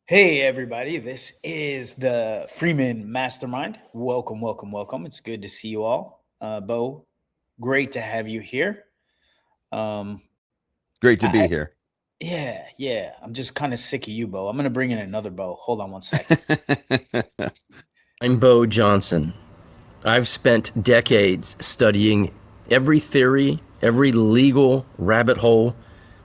Hey, everybody, this is the Freeman Mastermind. Welcome, welcome, welcome. It's good to see you all. Bo, great to have you here. Um, Great to I, be here. yeah. I'm just kind of sick of you, Bo. I'm going to bring in another Bo. Hold on one second. I'm Bo Johnson. I've spent decades studying every theory, every legal rabbit hole,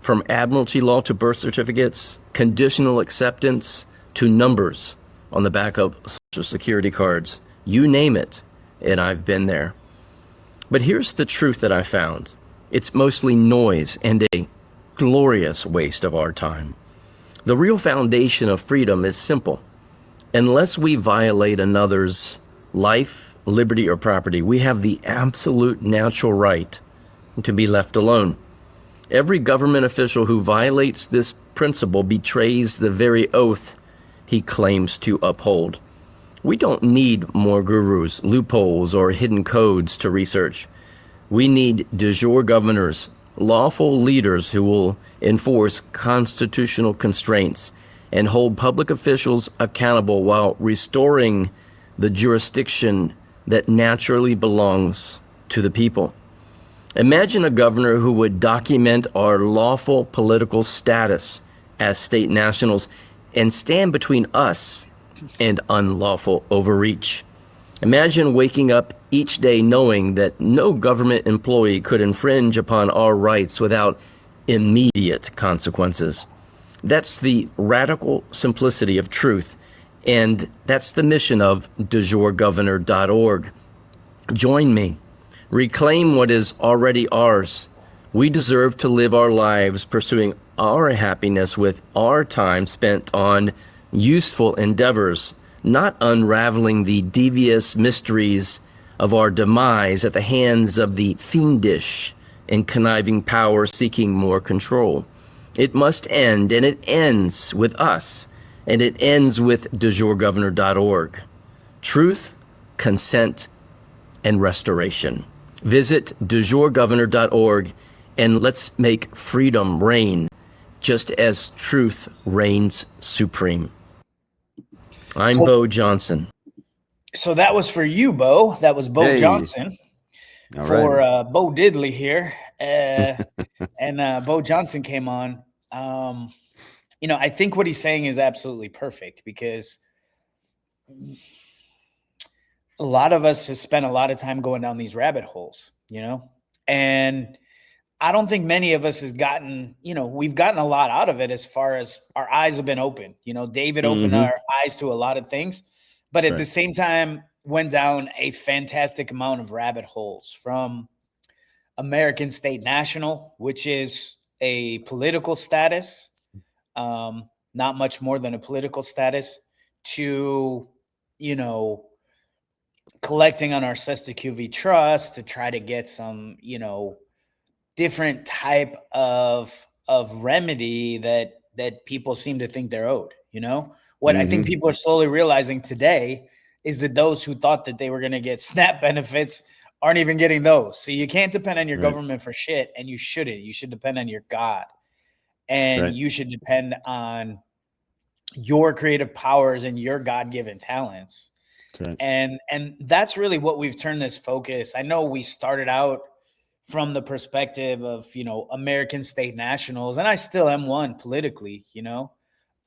from admiralty law to birth certificates, conditional acceptance to numbers on the back of social security cards. You name it, and I've been there. But here's the truth that I found. It's mostly noise and a glorious waste of our time. The real foundation of freedom is simple. Unless we violate another's life, liberty, or property, we have the absolute natural right to be left alone. Every government official who violates this principle betrays the very oath he claims to uphold. We don't need more gurus, loopholes, or hidden codes to research. We need de jure governors, lawful leaders who will enforce constitutional constraints and hold public officials accountable while restoring the jurisdiction that naturally belongs to the people. Imagine a governor who would document our lawful political status as state nationals and stand between us and unlawful overreach. Imagine waking up each day knowing that no government employee could infringe upon our rights without immediate consequences. That's the radical simplicity of truth, and that's the mission of dejuregovernor.org. Join me. Reclaim what is already ours. We deserve to live our lives pursuing our happiness with our time spent on useful endeavors, not unraveling the devious mysteries of our demise at the hands of the fiendish and conniving power seeking more control. It must end, and it ends with us, and it ends with dejuregovernor.org. Truth, consent, and restoration. Visit dejuregovernor.org and let's make freedom reign just as truth reigns supreme. I'm So, Bo Johnson. so that was for you, Bo. That was Bo Hey, Johnson all right. for Bo Diddley here. And Bo Johnson came on. Um, I think what he's saying is absolutely perfect because a lot of us has spent a lot of time going down these rabbit holes, and I don't think many of us has gotten, we've gotten a lot out of it as far as our eyes have been open. David opened Mm-hmm. our eyes to a lot of things, but at the Right. same time went down a fantastic amount of rabbit holes from American State National, which is a political status, not much more than a political status, to, you know, collecting on our Cesta QV trust to try to get some, different type of remedy that people seem to think they're owed. What I think Mm-hmm. people are slowly realizing today is that those who thought that they were going to get SNAP benefits aren't even getting those. So you can't depend on your Right. government for shit, and you shouldn't. You should depend on your God, and Right. you should depend on your creative powers and your God-given talents. That's right. And that's really what we've turned this focus. I know we started out from the perspective of American state nationals, and I still am one politically,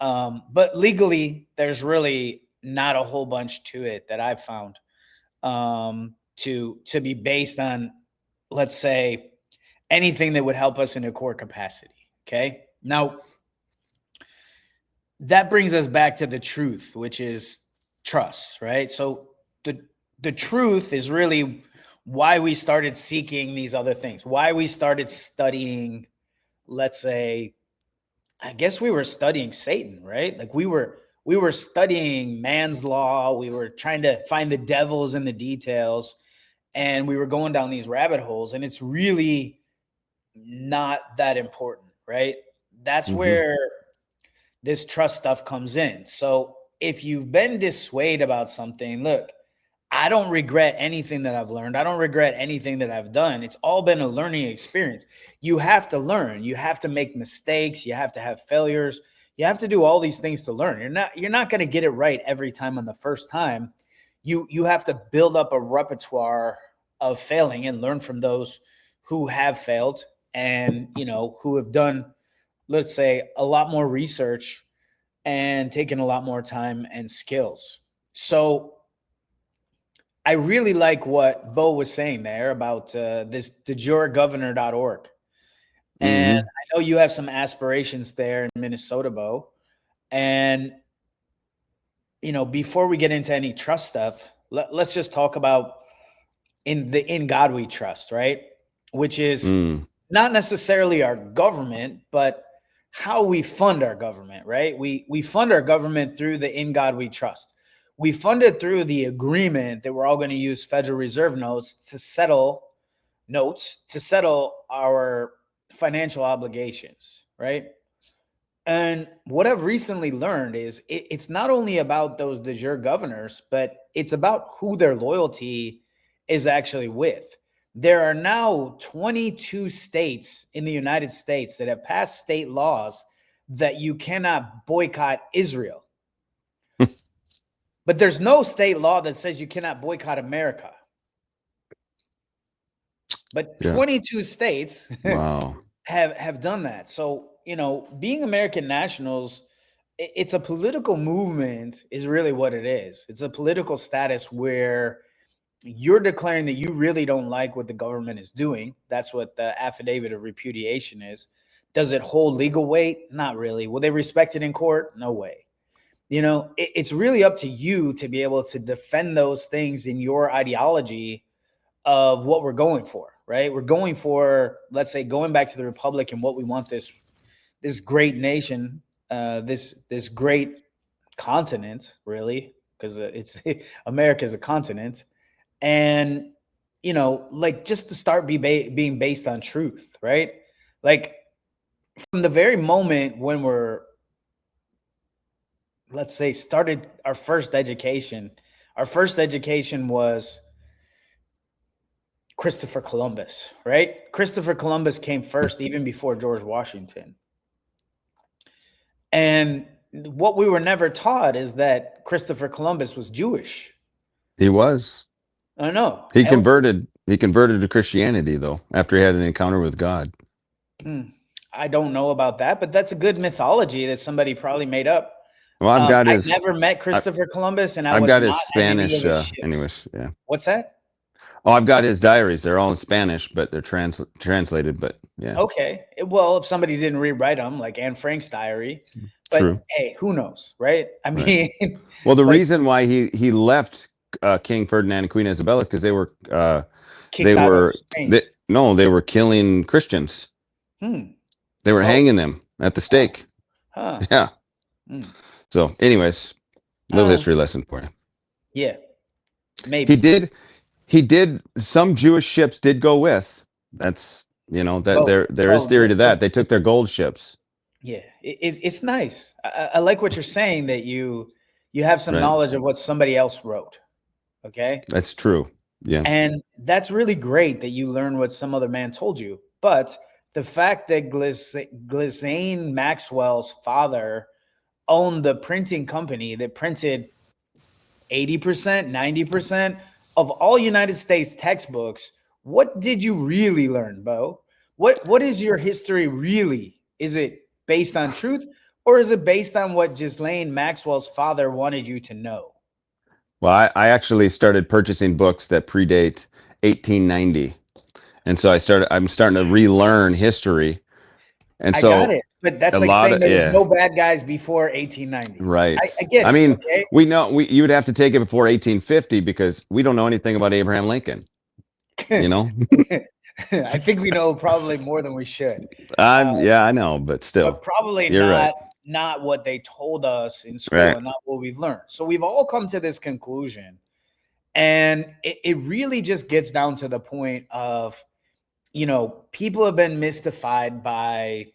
but legally there's really not a whole bunch to it that I've found, to be based on, let's say, anything that would help us in a core capacity. Okay, now that brings us back to the truth, which is trust, right? So the truth is really why we started seeking these other things, why we started studying, let's say, I guess we were studying Satan, right? Like we were studying man's law, we were trying to find the devils in the details, and we were going down these rabbit holes, and it's really not that important, right? That's Mm-hmm. where this trust stuff comes in. So if you've been dissuaded about something, look, I don't regret anything that I've learned. I don't regret anything that I've done. It's all been a learning experience. You have to learn. You have to make mistakes. You have to have failures. You have to do all these things to learn. You're not going to get it right every time on the first time. You have to build up a repertoire of failing and learn from those who have failed and, who have done, let's say, a lot more research and taken a lot more time and skills. So I really like what Bo was saying there about this dejuregovernor.org. And I know you have some aspirations there in Minnesota, Bo. And, before we get into any trust stuff, let's just talk about in God we trust, right? Which is not necessarily our government, but how we fund our government, right? We fund our government through the in God we trust. We fund it through the agreement that we're all going to use Federal Reserve notes to settle our financial obligations, right? And what I've recently learned is it's not only about those de jure governors, but it's about who their loyalty is actually with. There are now 22 states in the United States that have passed state laws that you cannot boycott Israel. But there's no state law that says you cannot boycott America. But 22 states wow. have done that. So, being American nationals, it's a political movement is really what it is. It's a political status where you're declaring that you really don't like what the government is doing. That's what the affidavit of repudiation is. Does it hold legal weight? Not really. Will they respect it in court? No way. It's really up to you to be able to defend those things in your ideology of what we're going for, right? We're going for, let's say, going back to the Republic and what we want this great nation, this great continent, really, because it's America is a continent. And, just to start being based on truth, right? Like from the very moment when we're, let's say, started our first education was Christopher Columbus, right? Christopher Columbus came first, even before George Washington. And what we were never taught is that Christopher Columbus was Jewish. He was. I know. He converted to Christianity, though, after he had an encounter with God. I don't know about that, but that's a good mythology that somebody probably made up. Well, I've never met Christopher Columbus, and I've got his Spanish. Anyways, yeah. What's that? Oh, I've got his diaries. They're all in Spanish, but they're translated. But yeah. Okay. Well, if somebody didn't rewrite them, like Anne Frank's diary, but true. Hey, who knows, right? I mean, well, the reason why he left King Ferdinand and Queen Isabella is because they were killing Christians. They were hanging them at the stake. Yeah. So, anyways, little history lesson for you. Yeah, maybe he did. Some Jewish ships did go with. That's there is theory to that. They took their gold ships. Yeah, it's nice. I like what you're saying, that you have some knowledge of what somebody else wrote. Okay, that's true. Yeah, and that's really great that you learn what some other man told you. But the fact that Ghislaine Maxwell's father owned the printing company that printed 80%, 90% of all United States textbooks, what did you really learn, Bo? What is your history really? Is it based on truth, or is it based on what Ghislaine Maxwell's father wanted you to know? Well, I actually started purchasing books that predate 1890. And so I'm starting to relearn history. And so I got it. But that's like saying there was no bad guys before 1890. Right. I get it. I mean, okay? we know you would have to take it before 1850 because we don't know anything about Abraham Lincoln. I think we know probably more than we should. Yeah, I know, but still. But probably not what they told us in school and not what we've learned. So we've all come to this conclusion. And it really just gets down to the point of, people have been mystified by,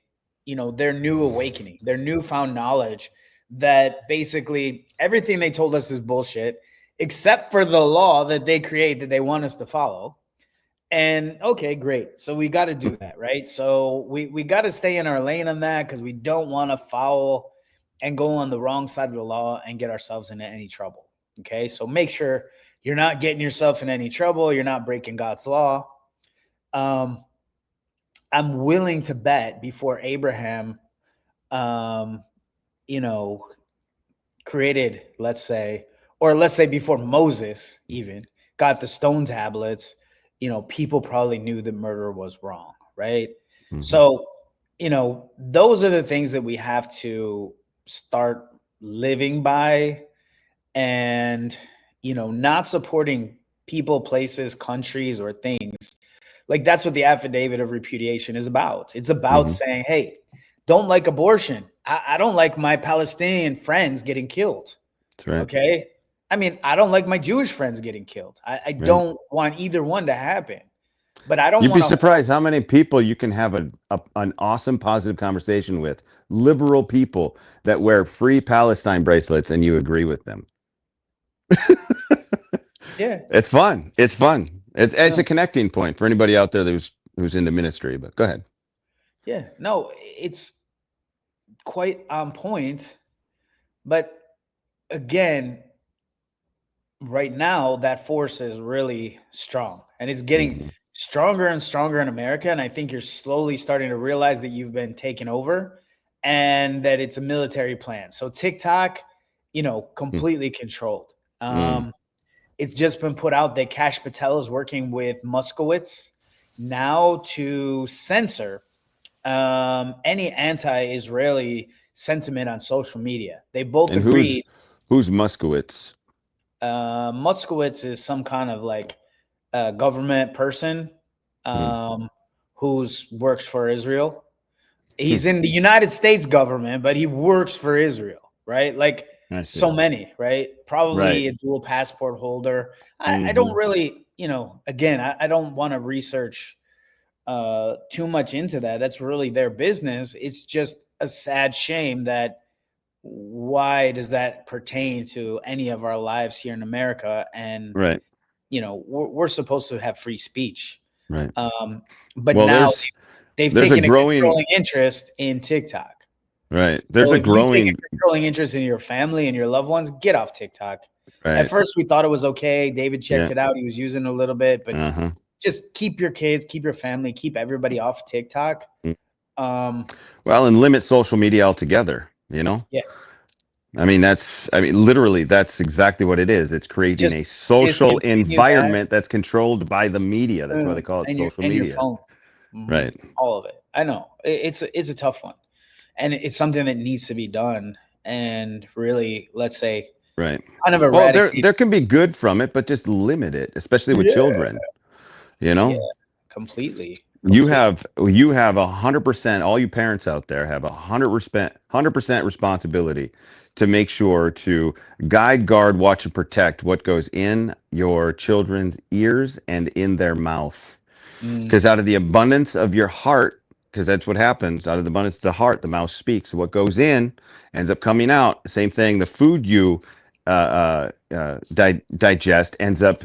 their new awakening, their newfound knowledge that basically everything they told us is bullshit, except for the law that they create that they want us to follow. And okay, great. So we got to do that, right? So we got to stay in our lane on that because we don't want to foul and go on the wrong side of the law and get ourselves into any trouble. Okay, so make sure you're not getting yourself in any trouble. You're not breaking God's law. I'm willing to bet before Abraham, created, let's say before Moses even got the stone tablets, people probably knew that murder was wrong, right? Mm-hmm. So, those are the things that we have to start living by, and, not supporting people, places, countries, or things. Like, that's what the affidavit of repudiation is about. It's about saying, hey, don't like abortion. I don't like my Palestinian friends getting killed. That's right. Okay. I mean, I don't like my Jewish friends getting killed. I don't want either one to happen. But I don't want to. You'd be surprised how many people you can have an awesome, positive conversation with. Liberal people that wear free Palestine bracelets and you agree with them. Yeah. It's fun. It's fun. It's a connecting point for anybody out there who's into ministry. But go ahead. Yeah. No, it's quite on point. But again, right now, that force is really strong, and it's getting stronger and stronger in America. And I think you're slowly starting to realize that you've been taken over and that it's a military plan. So TikTok, completely controlled. It's just been put out that Kash Patel is working with Moskowitz now to censor any anti-Israeli sentiment on social media. They both agreed. Who's Moskowitz? Moskowitz is some kind of like government person who works for Israel. He's in the United States government, but he works for Israel, right? Like so many, right? Probably a dual passport holder. I don't really, again, I don't want to research too much into that. That's really their business. It's just a sad shame that why does that pertain to any of our lives here in America? And we're supposed to have free speech, right? But now they've taken a controlling interest in TikTok, right? There's a growing controlling interest in your family and your loved ones. Get off TikTok. Right. At first, we thought it was okay. David checked it out. He was using it a little bit, but just keep your kids, keep your family, keep everybody off TikTok. And limit social media altogether. Yeah. I mean, literally, that's exactly what it is. It's creating a social environment that's controlled by the media. That's why they call it social media. Your phone. Right. All of it. I know it's a tough one, and it's something that needs to be done. And really, let's say, right. Kind of eradicate. There can be good from it, but just limit it, especially with children. Yeah, completely. You have 100%. All you parents out there have 100% responsibility to make sure to guide, guard, watch, and protect what goes in your children's ears and in their mouth. Because out of the abundance of your heart, because that's what happens, out of the abundance of the heart, the mouth speaks. So what goes in ends up coming out. Same thing. The food you digest ends up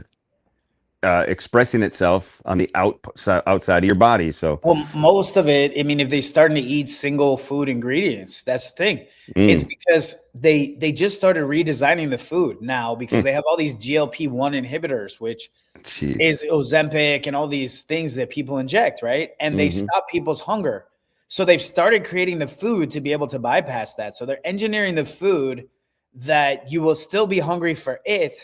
expressing itself on the outside of your body. So, well, most of it, I mean, if they're starting to eat single food ingredients, that's the thing. It's because they just started redesigning the food now because they have all these GLP-1 inhibitors, which is Ozempic and all these things that people inject, right? And they stop people's hunger. So they've started creating the food to be able to bypass that. So they're engineering the food that you will still be hungry for it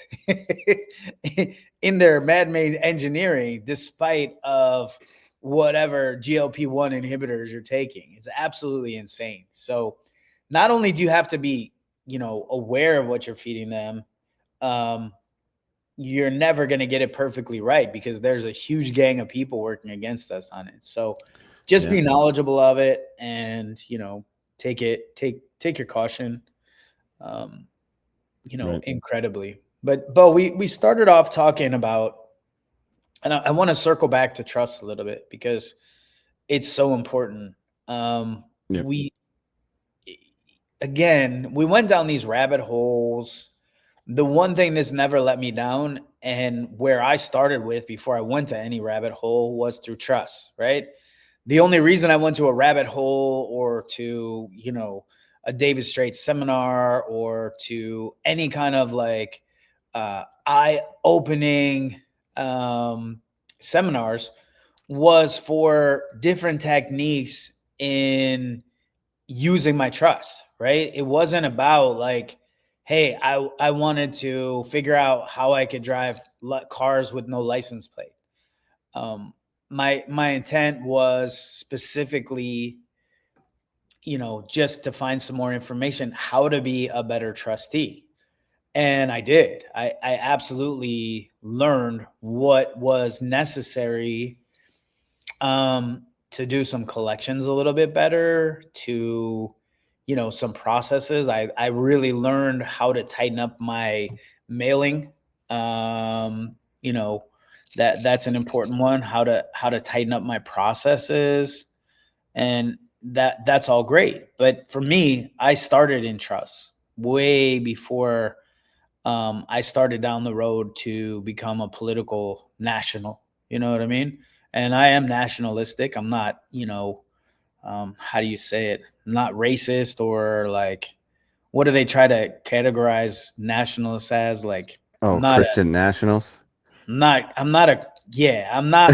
in their man-made engineering, despite of whatever GLP-1 inhibitors you're taking. It's absolutely insane. So not only do you have to be, aware of what you're feeding them, you're never going to get it perfectly right because there's a huge gang of people working against us on it. So just be knowledgeable of it and, take your caution. Incredibly. But Bo, we started off talking about, and I want to circle back to trust a little bit because it's so important. We went down these rabbit holes. The one thing that's never let me down and where I started with before I went to any rabbit hole was through trust, right? The only reason I went to a rabbit hole or to, a David Straits seminar or to any kind of like eye-opening seminars was for different techniques in using my trust, right? It wasn't about like, hey, I wanted to figure out how I could drive cars with no license plate. My intent was specifically, just to find some more information, how to be a better trustee. And I did. I absolutely learned what was necessary to do some collections a little bit better, to, some processes. I really learned how to tighten up my mailing. That's an important one, how to tighten up my processes. And that's all great. But for me, I started in trust way before I started down the road to become a political national. You know what I mean? And I am nationalistic. I'm not, how do you say it? I'm not racist or like, what do they try to categorize nationalists as? Like, Oh, Christian nationals. I'm not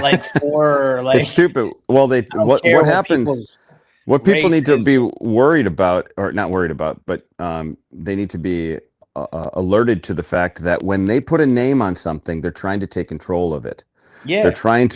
like for It's like, stupid. Well, I don't what care what happens? people's What people race need to is. be worried about, or not worried about, but they need to be alerted to the fact that when they put a name on something, they're trying to take control of it. Yeah. They're trying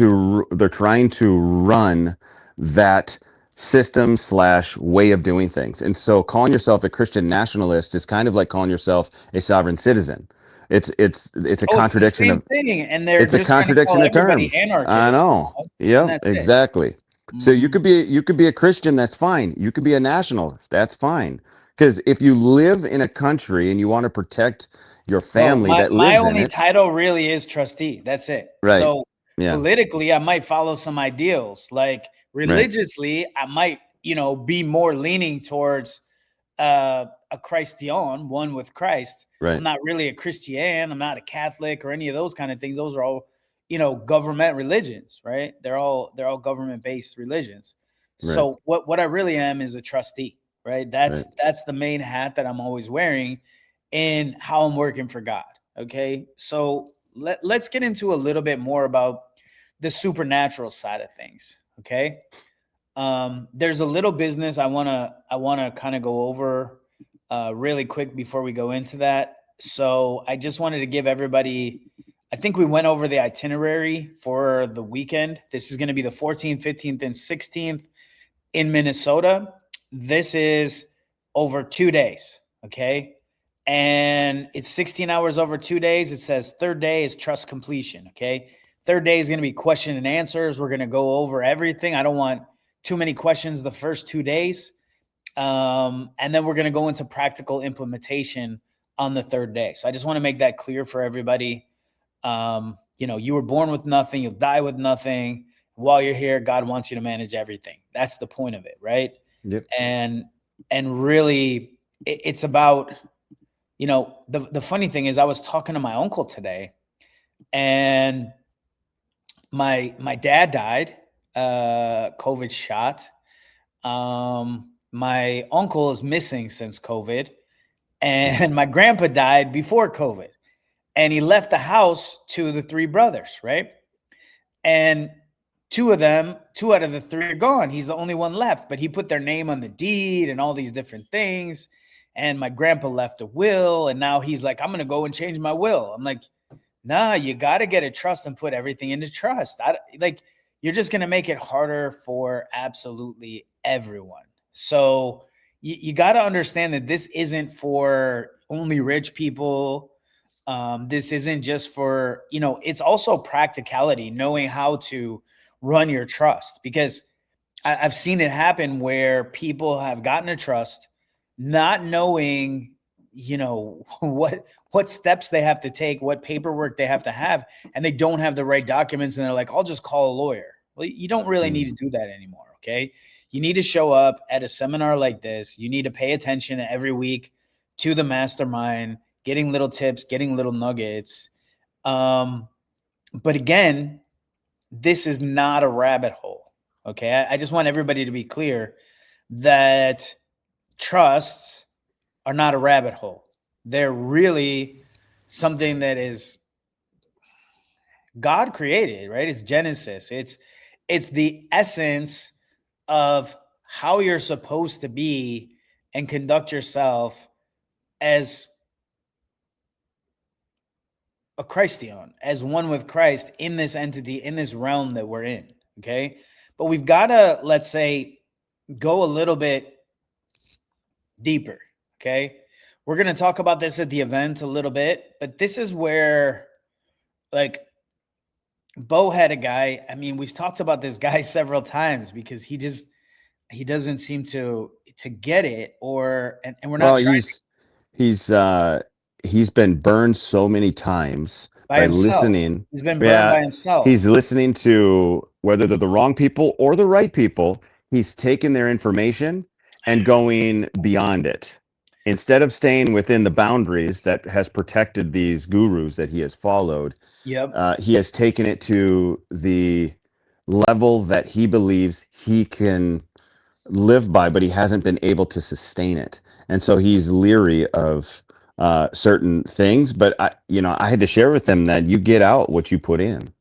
to run that system slash way of doing things. And so calling yourself a Christian nationalist is kind of like calling yourself a sovereign citizen. It's a Oh, it's the contradiction same of thing. And they're it's a just trying to call contradiction of everybody terms. I anarchists, know. and Yep, that's it. exactly. So Mhm. you could be a Christian, that's fine. You could be a nationalist, that's fine. Because if you live in a country and you want to protect your Bro, family my that my lives in only it, title really is trustee. That's it. right? So Yeah, politically, I might follow some ideals. Like right, religiously, I might, be more leaning towards a Christian, one with Christ. I'm right, not really a Christian. I'm not a Catholic or any of those kind of things. Those are all, government religions, right? They're all government based religions. right, So what I really am is a trustee, right? right. That's the main hat that I'm always wearing in how I'm working for God. Okay. So let's get into a little bit more about the supernatural side of things. Okay. There's a little business I wanna kind of go over really quick before we go into that. So I just wanted to give everybody. I think we went over the itinerary for the weekend. This is going to be the 14th, 15th, and 16th in Minnesota. This is over 2 days. Okay. And it's 16 hours over 2 days. It says third day is trust completion. Okay. Third day is going to be question and answers. We're going to go over everything. I don't want too many questions the first 2 days. And then we're going to go into practical implementation on the third day. So I just want to make that clear for everybody. You were born with nothing, you'll die with nothing. While you're here, God wants you to manage everything. That's the point of it, right? Yep. And really, it's about, the funny thing is I was talking to my uncle today, and my dad died, COVID shot. My uncle is missing since COVID, and Jeez. my grandpa died before COVID, and he left the house to the three brothers, right? And two out of the three are gone. He's the only one left, but he put their name on the deed and all these different things. And my grandpa left a will, and now he's like, I'm going to go and change my will. I'm like, nah, you got to get a trust and put everything into trust. You're just going to make it harder for absolutely everyone. So you got to understand that this isn't for only rich people. This isn't just for, it's also practicality, knowing how to run your trust, because I've seen it happen where people have gotten a trust not knowing, what steps they have to take, what paperwork they have to have, and they don't have the right documents, and they're like, I'll just call a lawyer. Well, you don't really need to do that anymore. Okay. You need to show up at a seminar like this. You need to pay attention every week to the mastermind, getting little tips, getting little nuggets. But again, this is not a rabbit hole. Okay. I just want everybody to be clear that trusts are not a rabbit hole. They're really something that is God created, right? It's Genesis. It's the essence of how you're supposed to be and conduct yourself as a Christian, as one with Christ in this entity, in this realm that we're in. Okay. But we've got to, let's say, go a little bit deeper. Okay. We're going to talk about this at the event a little bit, but this is where, like, Bo had a guy. I mean, we've talked about this guy several times because he doesn't seem to get it, or and we're not Well, trying he's he's been burned so many times by by himself. listening. He's been burned Yeah, by himself. he's listening to whether they're the wrong people or the right people. He's taking their information and going beyond it. Instead of staying within the boundaries that has protected these gurus that he has followed, Yep. he has taken it to the level that he believes he can live by, but he hasn't been able to sustain it. And so he's leery of certain things. But I had to share with them that you get out what you put in.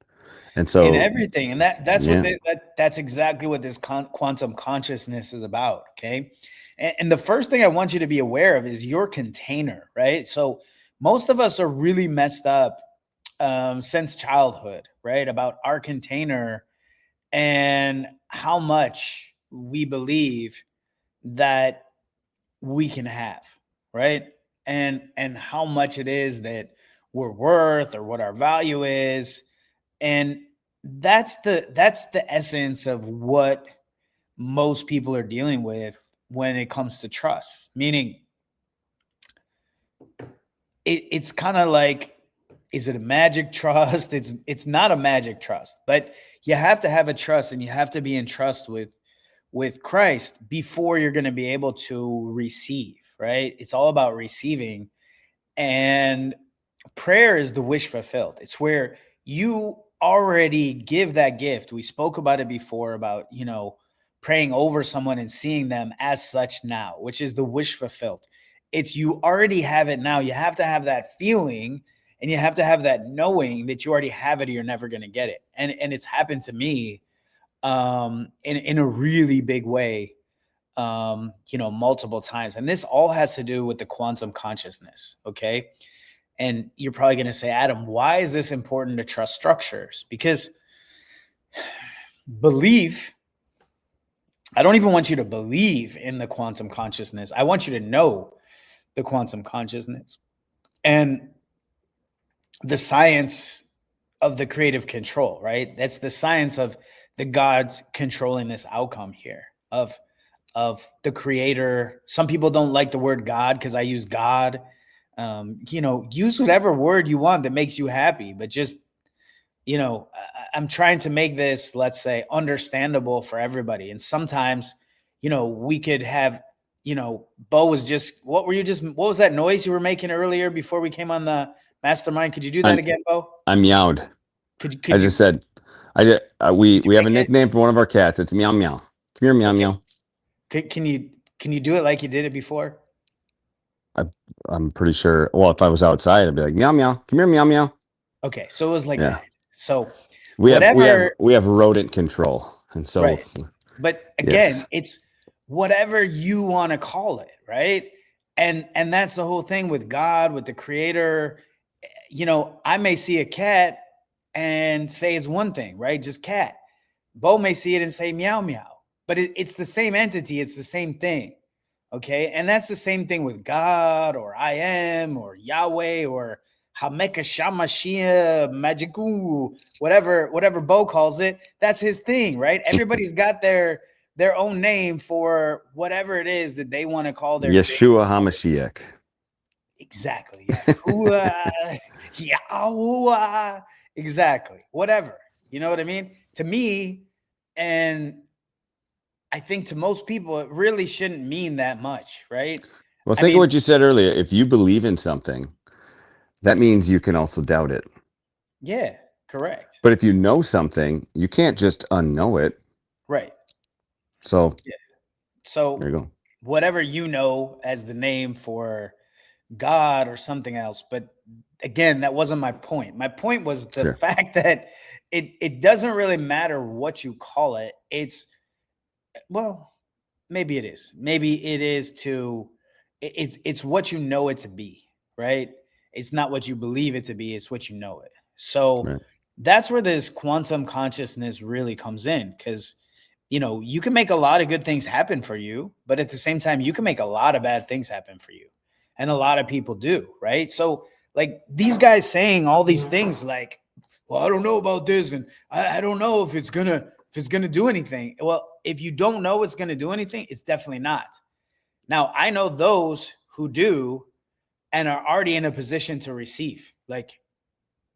And In so, everything, and that's yeah. that's exactly what this quantum consciousness is about. Okay, and the first thing I want you to be aware of is your container, right? So most of us are really messed up since childhood, right? About our container and how much we believe that we can have, right? And how much it is that we're worth or what our value is. And that's the essence of what most people are dealing with when it comes to trust. Meaning it's kind of like, is it a magic trust? It's not a magic trust, but you have to have a trust, and you have to be in trust with Christ before you're going to be able to receive, right? It's all about receiving. And prayer is the wish fulfilled. It's where you already give that gift. We spoke about it before about, praying over someone and seeing them as such now, which is the wish fulfilled. It's you already have it now. You have to have that feeling, and you have to have that knowing that you already have it or you're never going to get it. And it's happened to me in a really big way, multiple times. And this all has to do with the quantum consciousness. Okay. And you're probably going to say, Adam, why is this important to trust structures? Because belief, I don't even want you to believe in the quantum consciousness. I want you to know the quantum consciousness and the science of the creative control, right? That's the science of the gods controlling this outcome here of the creator. Some people don't like the word God because I use God. Use whatever word you want that makes you happy, but just, I'm trying to make this, let's say, understandable for everybody. And sometimes, we could have, Bo was just, what was that noise you were making earlier before we came on the Mastermind? Could you do that again, Bo? I meowed. Could I just said, we have a make it? nickname for one of our cats. It's meow meow. Come here, meow meow. Can you do it like you did it before? I'm pretty sure. Well, if I was outside, I'd be like meow meow. Come here, meow meow. Okay, so it was like Yeah. that. So We whatever, have rodent control, and so right. But again, yes. it's whatever you want to call it, right? And that's the whole thing with God, with the creator. I may see a cat and say it's one thing, right? Just cat. Bo may see it and say meow meow, but it's the same entity. It's the same thing. Okay. And that's the same thing with God or I am or Yahweh or Hameka Shamashia Magiku, whatever Bo calls it. That's his thing, right? Everybody's got their own name for whatever it is that they want to call their Yeshua HaMashiach. Exactly. Yahuwah, Yahuwah. Exactly. Whatever. You know what I mean? To me, and I think to most people, it really shouldn't mean that much, right? Well, think of what you said earlier. If you believe in something, that means you can also doubt it. Yeah, correct. But if you know something, you can't just unknow it. Right. So Yeah. So there you go. whatever you know as the name for God or something else. But again, that wasn't my point. My point was the Sure. fact that it doesn't really matter what you call it. It's, well, maybe it is. Maybe it is to it's what you know it to be, right? It's not what you believe it to be, it's what you know it. So Right. that's where this quantum consciousness really comes in, because you can make a lot of good things happen for you, but at the same time, you can make a lot of bad things happen for you. And a lot of people do, right? So, like, these guys saying all these things like, well, I don't know about this, and I don't know if it's gonna do anything. Well, if you don't know it's gonna do anything, it's definitely not. Now, I know those who do and are already in a position to receive, like,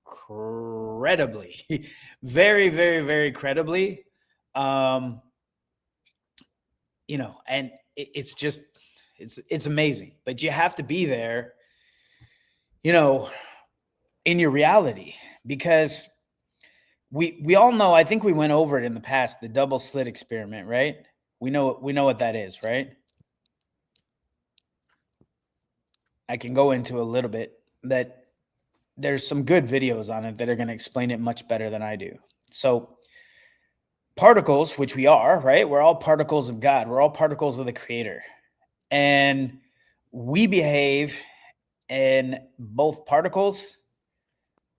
credibly, very, very, very credibly. Um, and it's just it's amazing. But you have to be there, you know, in your reality, because we all know, I think we went over it in the past, the double slit experiment, right? We know what that is, right? I can go into a little bit, that there's some good videos on it that are going to explain it much better than I do. So particles, which we are, right? We're all particles of God. We're all particles of the Creator. And we behave in both particles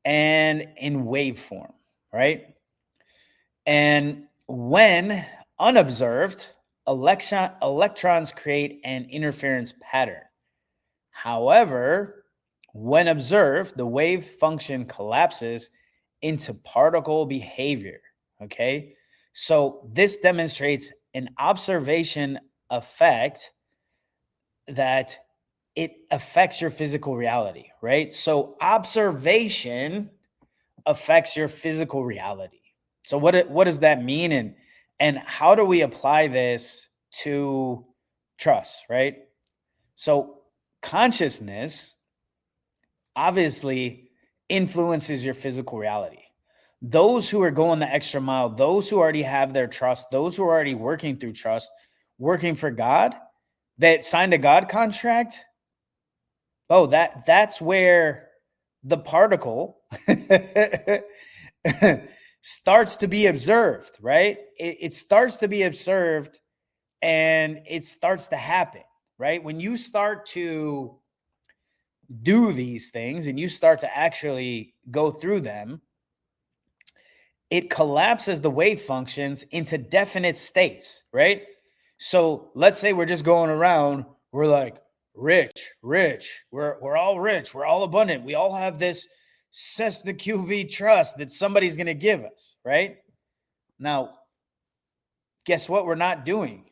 and in wave form, right? And when unobserved, electrons create an interference pattern. However, when observed, the wave function collapses into particle behavior. Okay. So this demonstrates an observation effect, that it affects your physical reality, right? So observation affects your physical reality. So what does that mean, and how do we apply this to trust, right? So consciousness obviously influences your physical reality. Those who are going the extra mile, those who already have their trust, those who are already working through trust, working for God, that signed a God contract, oh, that's where the particle starts to be observed, right? It starts to be observed, and it starts to happen, right? When you start to do these things and you start to actually go through them, it collapses the wave functions into definite states, right? So let's say we're just going around, we're like, rich, we're all rich, we're all abundant, we all have this Cessna QV trust that somebody's going to give us, right? Now, guess what we're not doing?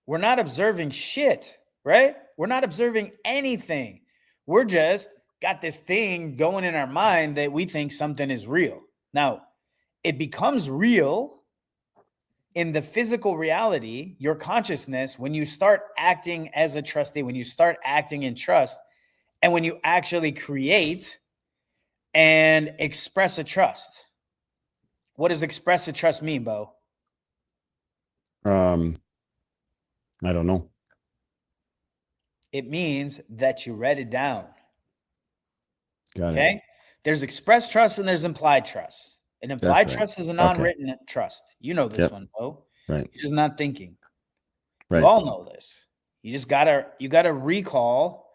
We're not observing shit, right? We're not observing anything. We're just got this thing going in our mind that we think something is real. Now, it becomes real in the physical reality, your consciousness, when you start acting as a trustee, when you start acting in trust, and when you actually create and express a trust. What does express a trust mean, Bo? I don't know. It means that you read it down. Got it. Okay. There's express trust and there's implied trust. An implied right. trust is a Okay. non-written trust. You know this Yep. one, Bo. Right. You're just not thinking. Right. You all know this. You gotta recall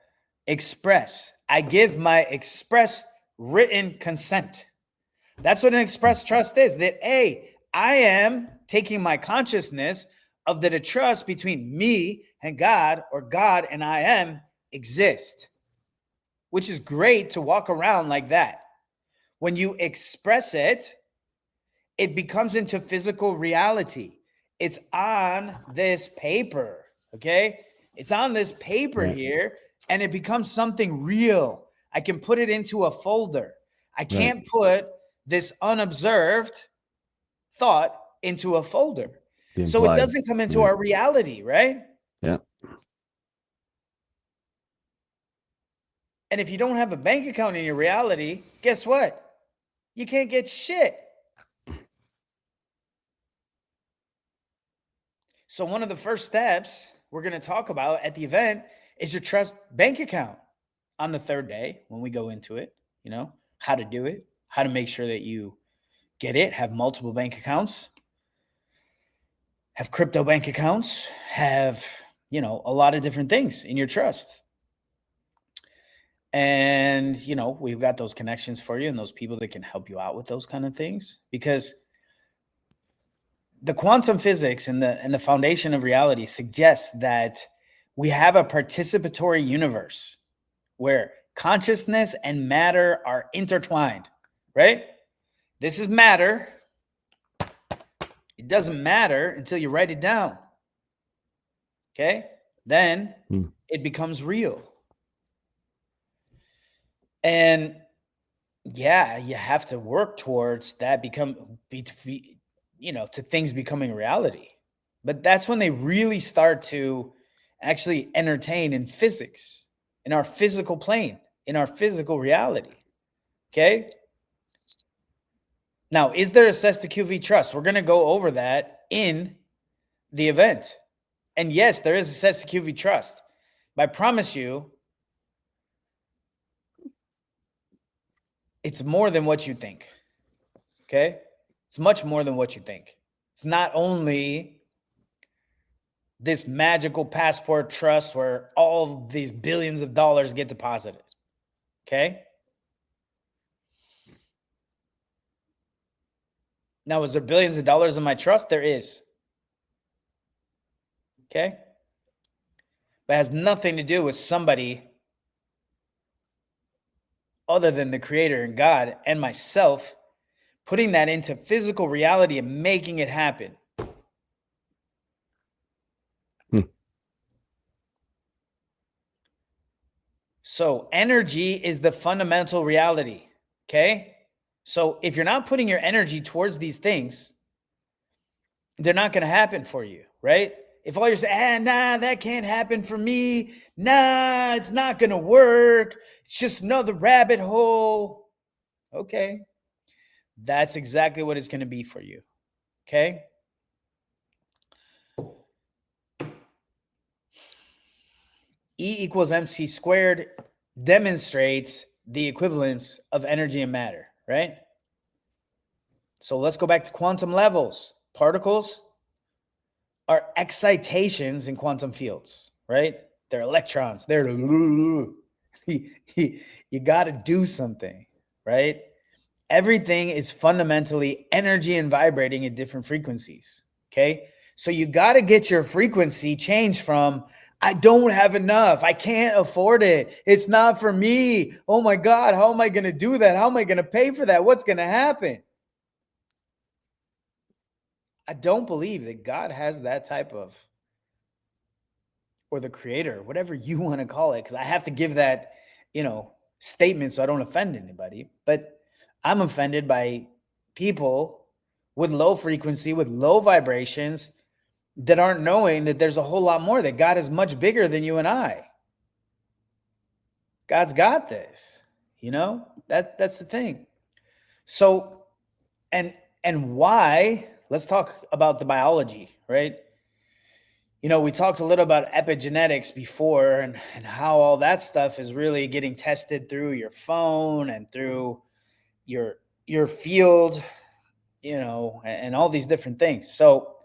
express. I give my express written consent. That's what an express trust is. That I am taking my consciousness of that a trust between me and God, or God and I am, exist, which is great to walk around like that. When you express it, it becomes into physical reality. It's on this paper, okay? It's on this paper Right. here, and it becomes something real. I can put it into a folder. I can't put this unobserved thought into a folder. The So it implied. doesn't come into Right. our reality, right? Yeah. And if you don't have a bank account in your reality, guess what? You can't get shit. So one of the first steps we're going to talk about at the event is your trust bank account on the third day when we go into it, how to do it, how to make sure that you get it, have multiple bank accounts, have crypto bank accounts, have, a lot of different things in your trust. And, we've got those connections for you and those people that can help you out with those kind of things, because the quantum physics and the foundation of reality suggests that we have a participatory universe where consciousness and matter are intertwined, right? This is matter. It doesn't matter until you write it down. Okay? Then it becomes real. And yeah, you have to work towards that to things becoming reality. But that's when they really start to actually entertain in physics, in our physical plane, in our physical reality. Okay? Now, is there a CES to QV trust? We're going to go over that in the event. And yes, there is a CES to QV trust. But I promise you, it's more than what you think. Okay? It's much more than what you think. It's not only this magical passport trust where all of these billions of dollars get deposited. Okay? Now, is there billions of dollars in my trust? There is. Okay? But it has nothing to do with somebody other than the creator and God and myself putting that into physical reality and making it happen. So energy is the fundamental reality. Okay? So if you're not putting your energy towards these things, they're not going to happen for you, right? If all you're saying, nah, that can't happen for me. Nah, it's not going to work. It's just another rabbit hole. Okay. That's exactly what it's going to be for you. Okay. E equals MC squared demonstrates the equivalence of energy and matter, right? So let's go back to quantum levels. Particles are excitations in quantum fields, right? They're electrons. They're you got to do something, right? Everything is fundamentally energy and vibrating at different frequencies, okay? So you got to get your frequency changed from I don't have enough. I can't afford it. It's not for me. Oh my God, how am I going to do that? How am I going to pay for that? What's going to happen? I don't believe that God has that type of, or the creator, whatever you want to call it, because I have to give that, statement so I don't offend anybody. But I'm offended by people with low frequency, with low vibrations, that aren't knowing that there's a whole lot more, that God is much bigger than you and I. God's got this, that's the thing. So, and why, let's talk about the biology, right? We talked a little about epigenetics before and how all that stuff is really getting tested through your phone and through your field, and all these different things. So,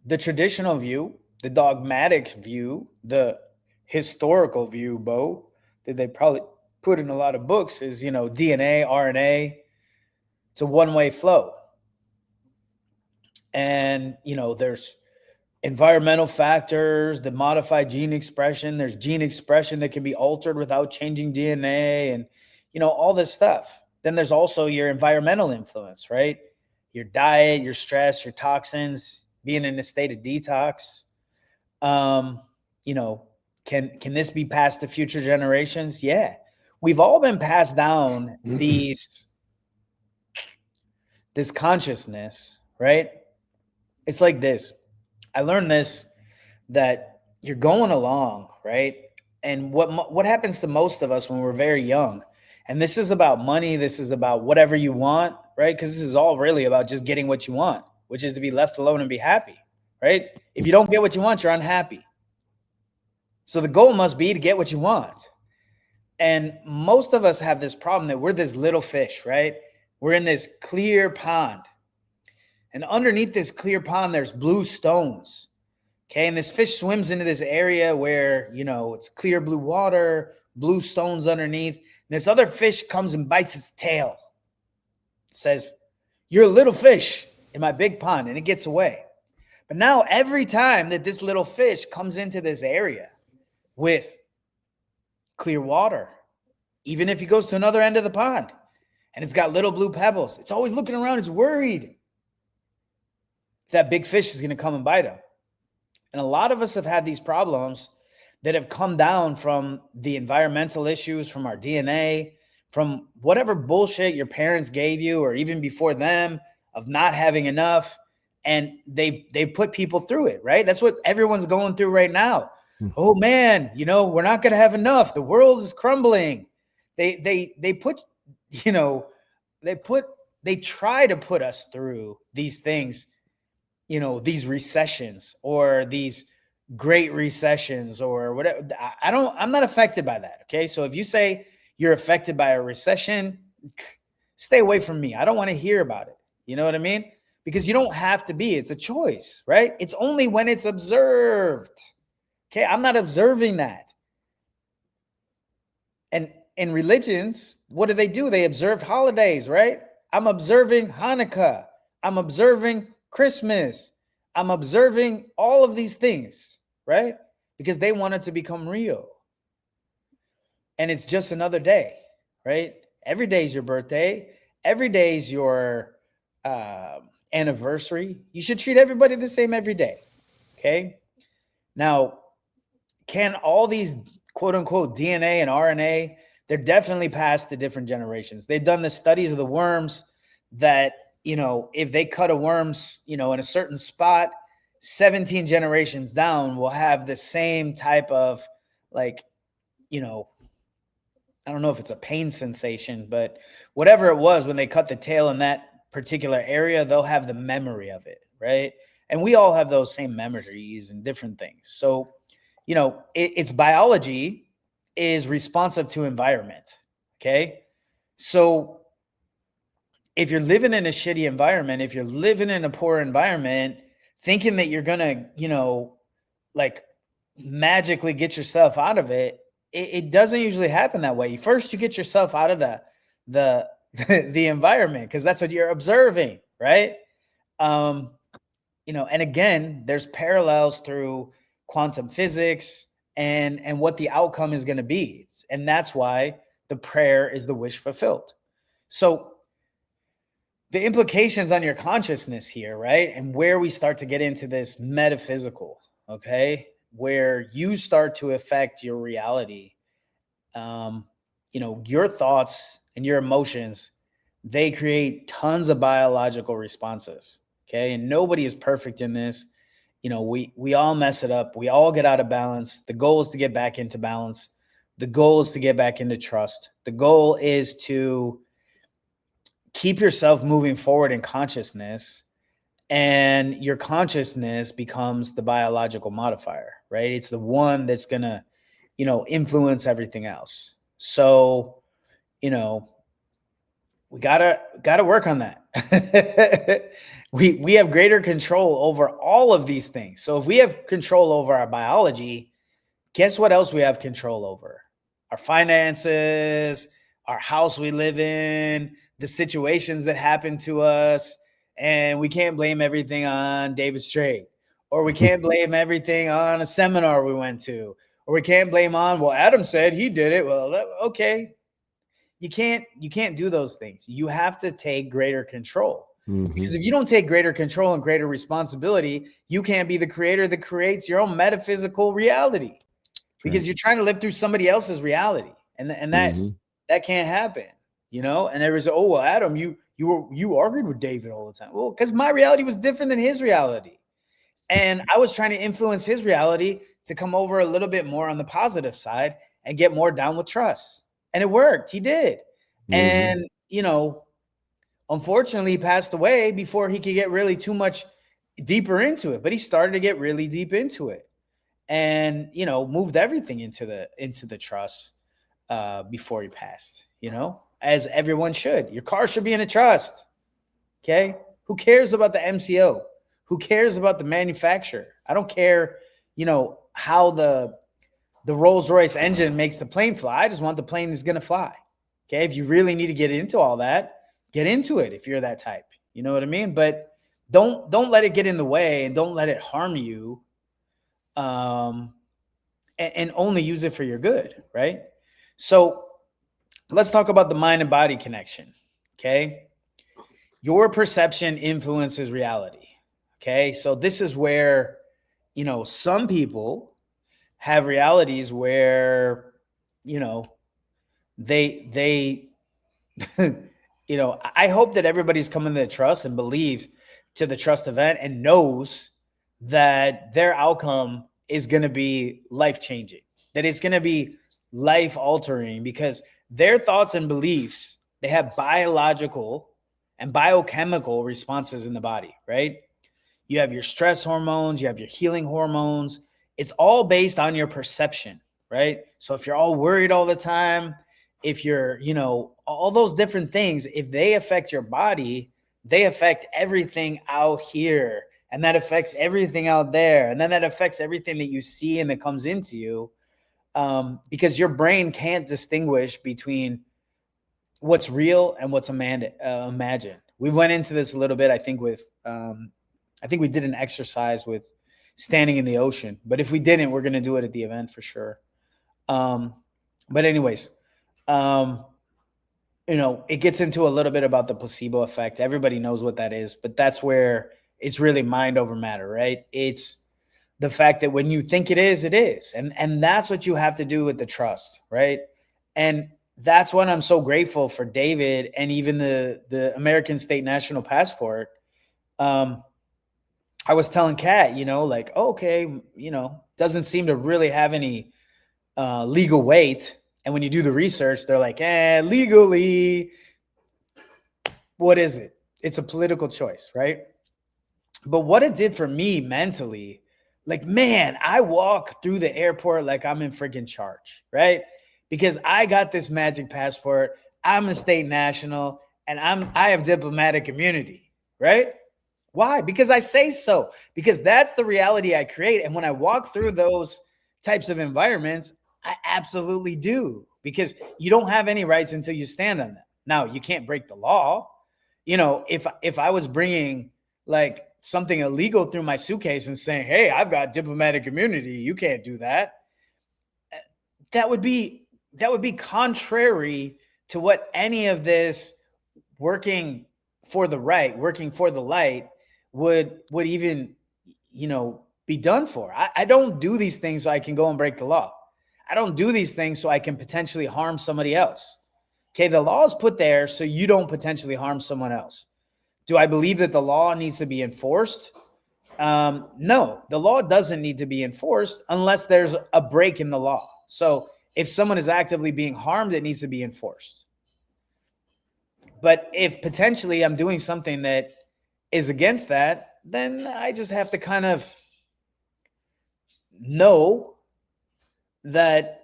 the traditional view, the dogmatic view, the historical view, Bo, that they probably put in a lot of books is, DNA, RNA. It's a one-way flow. And, there's environmental factors that modify gene expression. There's gene expression that can be altered without changing DNA and, all this stuff. Then there's also your environmental influence, right? Your diet, your stress, your toxins, being in a state of detox. Can this be passed to future generations? Yeah. We've all been passed down this consciousness, right? It's like this. I learned this, that you're going along, right? And what happens to most of us when we're very young, and this is about money, this is about whatever you want, right? Because this is all really about just getting what you want, which is to be left alone and be happy. right? If you don't get what you want, you're unhappy. So the goal must be to get what you want. And most of us have this problem that we're this little fish, right? We're in this clear pond. And underneath this clear pond, there's blue stones. Okay. And this fish swims into this area where, it's clear blue water, blue stones underneath. And this other fish comes and bites its tail. It says, "You're a little fish in my big pond," and it gets away. But now every time that this little fish comes into this area with clear water, even if he goes to another end of the pond and it's got little blue pebbles, it's always looking around. It's worried that big fish is going to come and bite him. And a lot of us have had these problems that have come down from the environmental issues, from our DNA, from whatever bullshit your parents gave you, or even before them, of not having enough. And they've put people through it, right? That's what everyone's going through right now. Oh man, we're not going to have enough. The world is crumbling. They try to put us through these things, these recessions or these great recessions or whatever. I'm not affected by that. Okay. So if you say you're affected by a recession, stay away from me. I don't want to hear about it. You know what I mean? Because you don't have to be. It's a choice, right? It's only when it's observed. Okay. I'm not observing that. And in religions, what do? They observe holidays, right? I'm observing Hanukkah. I'm observing Christmas. I'm observing all of these things, right? Because they want it to become real. And it's just another day, right? Every day is your birthday. Every day is your anniversary. You should treat everybody the same every day, okay? Now, can all these quote unquote DNA and RNA, they're definitely passed to different generations. They've done the studies of the worms that, if they cut a worm's, in a certain spot, 17 generations down will have the same type of I don't know if it's a pain sensation, but whatever it was when they cut the tail in that particular area, they'll have the memory of it, right? And we all have those same memories and different things. So, it's biology is responsive to environment, okay? So if you're living in a shitty environment, if you're living in a poor environment, thinking that you're going to, magically get yourself out of it, it doesn't usually happen that way. First, you get yourself out of the environment, because that's what you're observing, right? And again, there's parallels through quantum physics and what the outcome is going to be. And that's why the prayer is the wish fulfilled. So the implications on your consciousness here, right? And where we start to get into this metaphysical, okay? Where you start to affect your reality. Your thoughts and your emotions, they create tons of biological responses, okay? And nobody is perfect in this. We all mess it up. We all get out of balance. The goal is to get back into balance. The goal is to get back into trust. The goal is to keep yourself moving forward in consciousness, and your consciousness becomes the biological modifier, right? It's the one that's going to, influence everything else. So, we gotta work on that. We have greater control over all of these things. So if we have control over our biology, guess what else we have control over? Our finances, our house we live in, the situations that happen to us. And we can't blame everything on David Strait, or we can't blame everything on a seminar we went to, or we can't blame on, well, Adam said he did it. Well, okay. You can't do those things. You have to take greater control. Mm-hmm. Because if you don't take greater control and greater responsibility, you can't be the creator that creates your own metaphysical reality, because you're trying to live through somebody else's reality. And that can't happen, And there was, oh, well, Adam, you argued with David all the time. Well, because my reality was different than his reality. And I was trying to influence his reality to come over a little bit more on the positive side and get more down with trust. And it worked. He did. And, unfortunately, he passed away before he could get really too much deeper into it, but he started to get really deep into it, and moved everything into the trust before he passed. As everyone should. Your car should be in a trust. Okay, who cares about the MCO? Who cares about the manufacturer? I don't care, how the Rolls-Royce engine makes the plane fly. I just want the plane that's going to fly. Okay, if you really need to get into all that, get into it if you're that type. You know what I mean? But don't let it get in the way, and don't let it harm you. And only use it for your good, right? So let's talk about the mind and body connection. Okay, your perception influences reality. Okay, so this is where some people have realities where they I hope that everybody's coming to the trust and believes to the trust event and knows that their outcome is going to be life-changing, that it's going to be life-altering, because their thoughts and beliefs, they have biological and biochemical responses in the body, right? You have your stress hormones, you have your healing hormones. It's all based on your perception, right? So if you're all worried all the time, if you're, all those different things, if they affect your body, they affect everything out here. And that affects everything out there. And then that affects everything that you see and that comes into you, because your brain can't distinguish between what's real and what's imagined. We went into this a little bit, I think, with I think we did an exercise with standing in the ocean, but if we didn't, we're going to do it at the event for sure. But anyways, it gets into a little bit about the placebo effect. Everybody knows what that is, but that's where it's really mind over matter, right? It's the fact that when you think it is, it is. And that's what you have to do with the trust, right? And that's when I'm so grateful for David and even the American State National Passport. I was telling Kat, okay, doesn't seem to really have any legal weight. And when you do the research, they're like, legally, what is it? It's a political choice, right? But what it did for me mentally, like, man, I walk through the airport like I'm in freaking charge, right? Because I got this magic passport. I'm a state national, and I have diplomatic immunity, right? Why? Because I say so. Because that's the reality I create. And when I walk through those types of environments, I absolutely do. Because you don't have any rights until you stand on them. Now, you can't break the law. If I was bringing like something illegal through my suitcase and saying, hey, I've got diplomatic immunity, you can't do that. That would be contrary to what any of this working for the light would even, be done for. I don't do these things so I can go and break the law. I don't do these things so I can potentially harm somebody else. Okay, the law is put there so you don't potentially harm someone else. Do I believe that the law needs to be enforced? No, the law doesn't need to be enforced unless there's a break in the law. So if someone is actively being harmed, it needs to be enforced. But if potentially I'm doing something that is against that, then I just have to kind of know that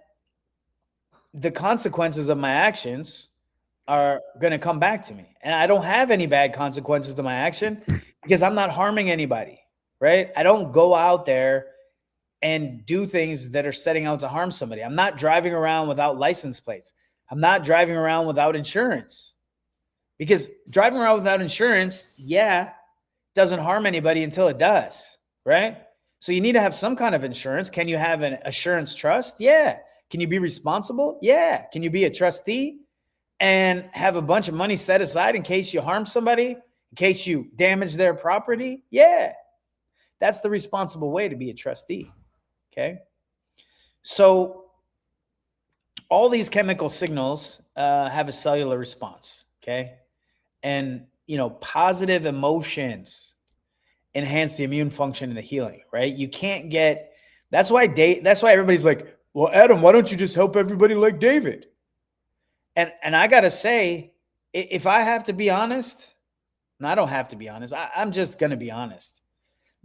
the consequences of my actions are going to come back to me. And I don't have any bad consequences to my action because I'm not harming anybody, right? I don't go out there and do things that are setting out to harm somebody. I'm not driving around without license plates. I'm not driving around without insurance, because driving around without insurance, doesn't harm anybody until it does, right? So you need to have some kind of insurance. Can you have an assurance trust? Yeah. Can you be responsible? Yeah. Can you be a trustee and have a bunch of money set aside in case you harm somebody, in case you damage their property? Yeah. That's the responsible way to be a trustee. Okay. So all these chemical signals have a cellular response. Okay. And, positive emotions enhance the immune function and the healing, right? You can't get, that's why everybody's like, well, Adam, why don't you just help everybody like David? And I got to say, if I have to be honest, and I don't have to be honest, I'm just going to be honest.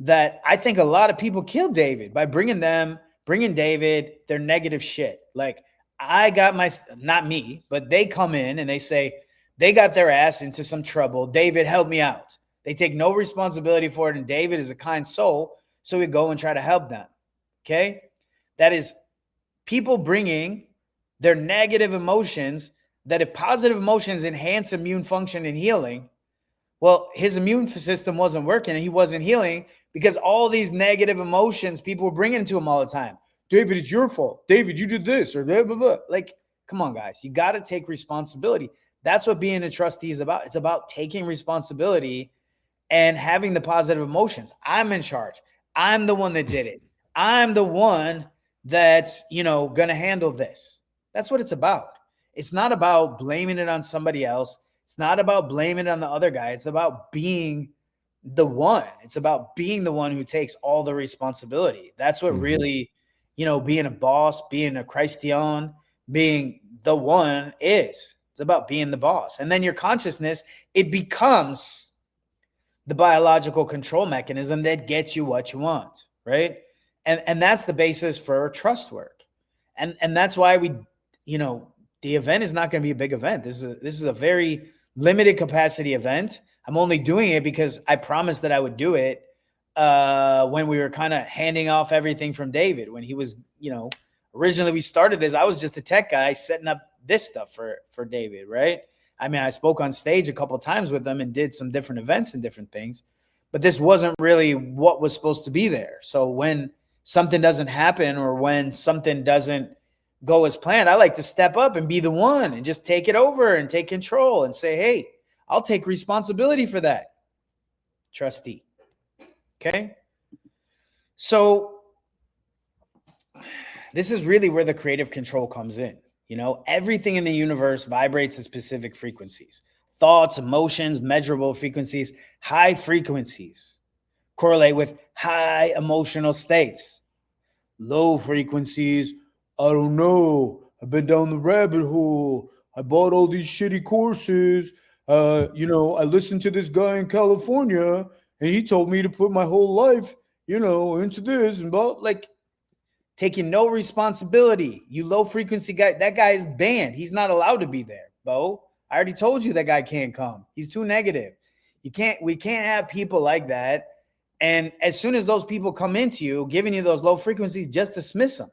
that I think a lot of people killed David by bringing David their negative shit. Like, I got not me, but they come in and they say they got their ass into some trouble. David, help me out. They take no responsibility for it. And David is a kind soul. So we go and try to help them. Okay. That is people bringing their negative emotions, that if positive emotions enhance immune function and healing, well, his immune system wasn't working and he wasn't healing because all these negative emotions people were bringing to him all the time. David, it's your fault. David, you did this or blah, blah, blah. Like, come on, guys. You got to take responsibility. That's what being a trustee is about. It's about taking responsibility and having the positive emotions. I'm in charge. I'm the one that did it. I'm the one that's, going to handle this. That's what it's about. It's not about blaming it on somebody else. It's not about blaming it on the other guy. It's about being the one. It's about being the one who takes all the responsibility. That's what really, being a boss, being a Christian, being the one is. It's about being the boss. And then your consciousness, it becomes the biological control mechanism that gets you what you want, right? And that's the basis for trust work. And that's why we, the event is not going to be a big event. This is a very limited capacity event. I'm only doing it because I promised that I would do it when we were kind of handing off everything from David. When he was, originally we started this, I was just a tech guy setting up this stuff for David, right? I mean, I spoke on stage a couple of times with them and did some different events and different things, but this wasn't really what was supposed to be there. So when something doesn't happen or when something doesn't go as planned, I like to step up and be the one and just take it over and take control and say, hey, I'll take responsibility for that. Trustee. Okay. So this is really where the creative control comes in. Everything in the universe vibrates at specific frequencies, thoughts, emotions, measurable frequencies. High frequencies correlate with high emotional states. Low frequencies, I don't know. I've been down the rabbit hole. I bought all these shitty courses. I listened to this guy in California and he told me to put my whole life, into this and blah, like taking no responsibility. You low frequency guy, that guy is banned. He's not allowed to be there, Bo. I already told you that guy can't come. He's too negative. We can't have people like that. And as soon as those people come into you, giving you those low frequencies, just dismiss them.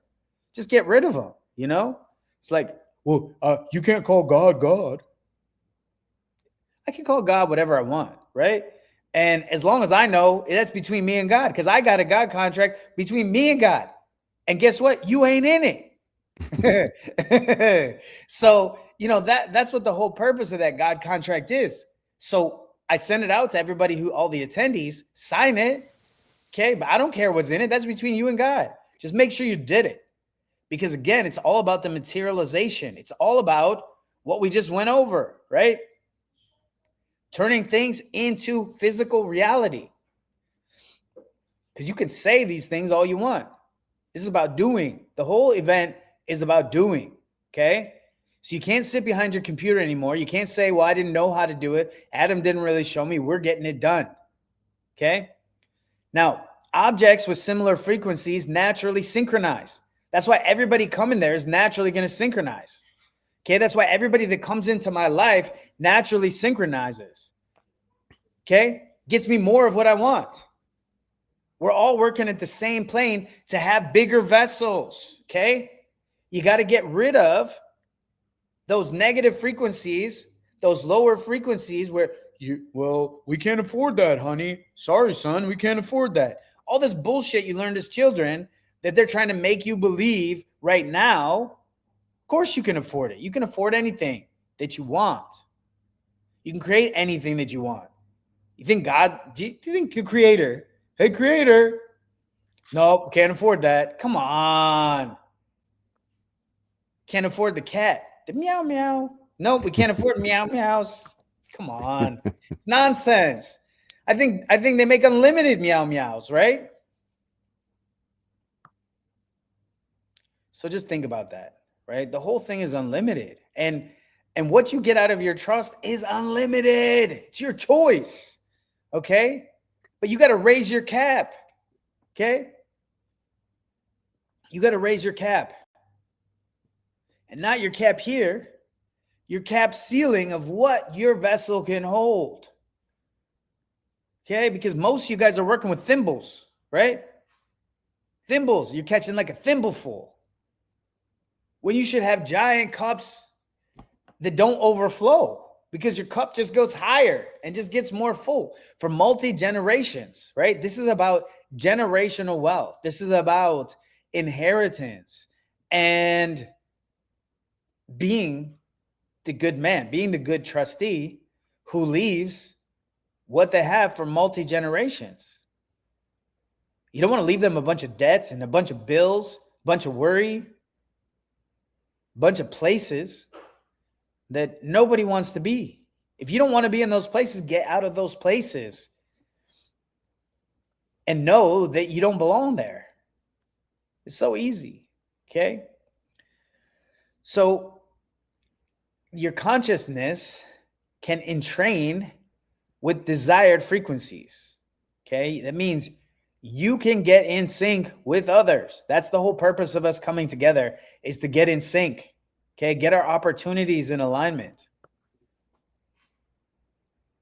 Just get rid of them, It's like, well, you can't call God God. I can call God whatever I want, right? And as long as I know that's between me and God, because I got a God contract between me and God. And guess what? You ain't in it. So, that's what the whole purpose of that God contract is. So I send it out to everybody all the attendees, sign it. Okay. But I don't care what's in it. That's between you and God. Just make sure you did it. Because again, it's all about the materialization. It's all about what we just went over, right? Turning things into physical reality. Because you can say these things all you want. This is about doing. The whole event is about doing, okay? So you can't sit behind your computer anymore. You can't say, well, I didn't know how to do it. Adam didn't really show me. We're getting it done, okay? Now, objects with similar frequencies naturally synchronize. That's why everybody coming there is naturally going to synchronize, okay? That's why everybody that comes into my life naturally synchronizes, okay? Gets me more of what I want. We're all working at the same plane to have bigger vessels, okay? You got to get rid of those negative frequencies, those lower frequencies where we can't afford that, honey. Sorry, son, we can't afford that. All this bullshit you learned as children that they're trying to make you believe right now, of course you can afford it. You can afford anything that you want. You can create anything that you want. You think do you think your creator, hey, creator, nope, can't afford that. Come on. Can't afford the cat. The meow meow. Nope, we can't afford meow meows. Come on. It's nonsense. I think they make unlimited meow meows, right? So just think about that, right? The whole thing is unlimited. And what you get out of your trust is unlimited. It's your choice. Okay? But you got to raise your cap. Okay? You got to raise your cap. And not your cap here, your cap ceiling of what your vessel can hold. Okay? Because most of you guys are working with thimbles, right? Thimbles. You're catching like a thimbleful. When you should have giant cups that don't overflow, because your cup just goes higher and just gets more full for multi-generations, right? This is about generational wealth. This is about inheritance and being the good man, being the good trustee who leaves what they have for multi-generations. You don't want to leave them a bunch of debts and a bunch of bills, a bunch of worry, a bunch of places that nobody wants to be. If you don't want to be in those places, get out of those places and know that you don't belong there. It's so easy, okay? So your consciousness can entrain with desired frequencies, okay? That means you can get in sync with others. That's the whole purpose of us coming together, is to get in sync. Okay, get our opportunities in alignment.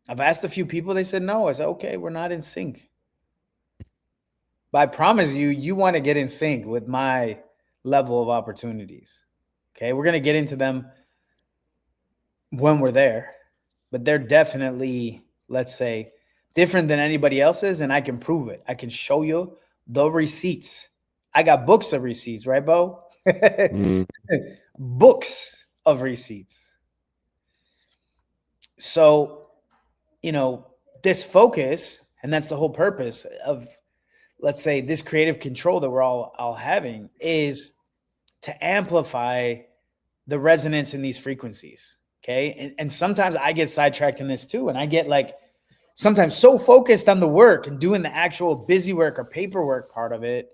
I've asked a few people, they said no. I said, okay, we're not in sync. But I promise you, you want to get in sync with my level of opportunities. Okay, we're going to get into them when we're there, but they're definitely, let's say, different than anybody else's, and I can prove it. I can show you the receipts. I got books of receipts, right, Bo? Books of receipts. So, this focus, and that's the whole purpose of, let's say, this creative control that we're all having, is to amplify the resonance in these frequencies. Okay. And sometimes I get sidetracked in this too. And I get like sometimes so focused on the work and doing the actual busy work or paperwork part of it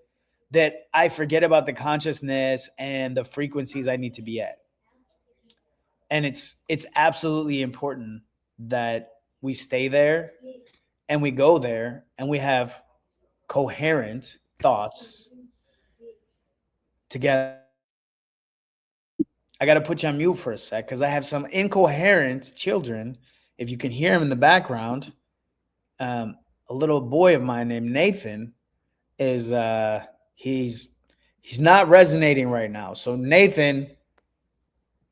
that I forget about the consciousness and the frequencies I need to be at. And it's absolutely important that we stay there and we go there and we have coherent thoughts together. I got to put you on mute for a sec because I have some incoherent children. If you can hear him in the background, a little boy of mine named Nathan is he's not resonating right now. So Nathan,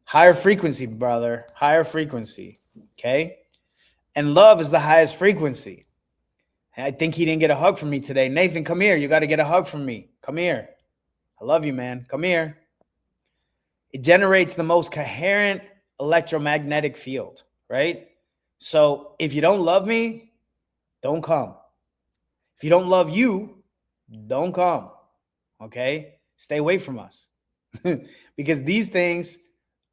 higher frequency, brother, higher frequency. Okay. And love is the highest frequency. I think he didn't get a hug from me today. Nathan, come here. You got to get a hug from me. Come here. I love you, man. Come here. It generates the most coherent electromagnetic field, right? So if you don't love me, don't come. If you don't love you, don't come. Okay? Stay away from us. Because these things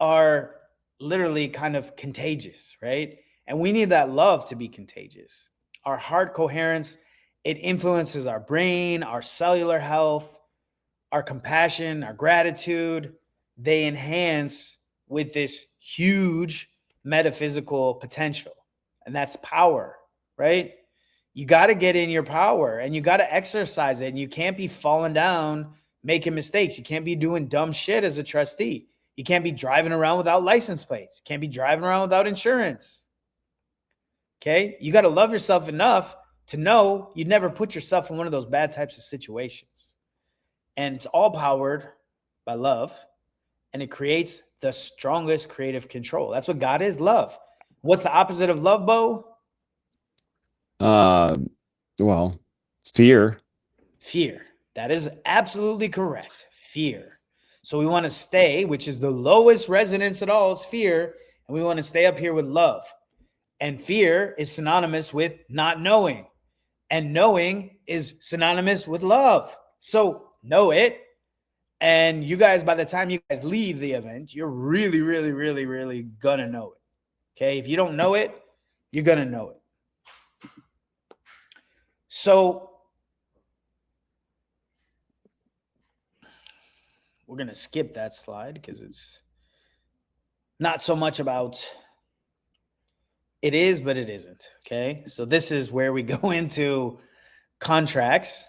are literally kind of contagious, right? And we need that love to be contagious. Our heart coherence, it influences our brain, our cellular health, our compassion, our gratitude. They enhance with this huge metaphysical potential. And that's power, right? You got to get in your power and you got to exercise it. And you can't be falling down, making mistakes. You can't be doing dumb shit as a trustee. You can't be driving around without license plates. You can't be driving around without insurance. Okay? You got to love yourself enough to know you'd never put yourself in one of those bad types of situations. And it's all powered by love. And it creates the strongest creative control. That's what God is, love. What's the opposite of love, Bo? Well, fear. Fear. That is absolutely correct. Fear. So we want to stay, which is the lowest resonance at all, is fear. And we want to stay up here with love. And fear is synonymous with not knowing. And knowing is synonymous with love. So know it. And you guys, by the time you guys leave the event, you're really, really, really, really gonna know it. Okay. If you don't know it, you're gonna know it. So we're gonna skip that slide because it's not so much about it is, but it isn't. Okay. So this is where we go into contracts.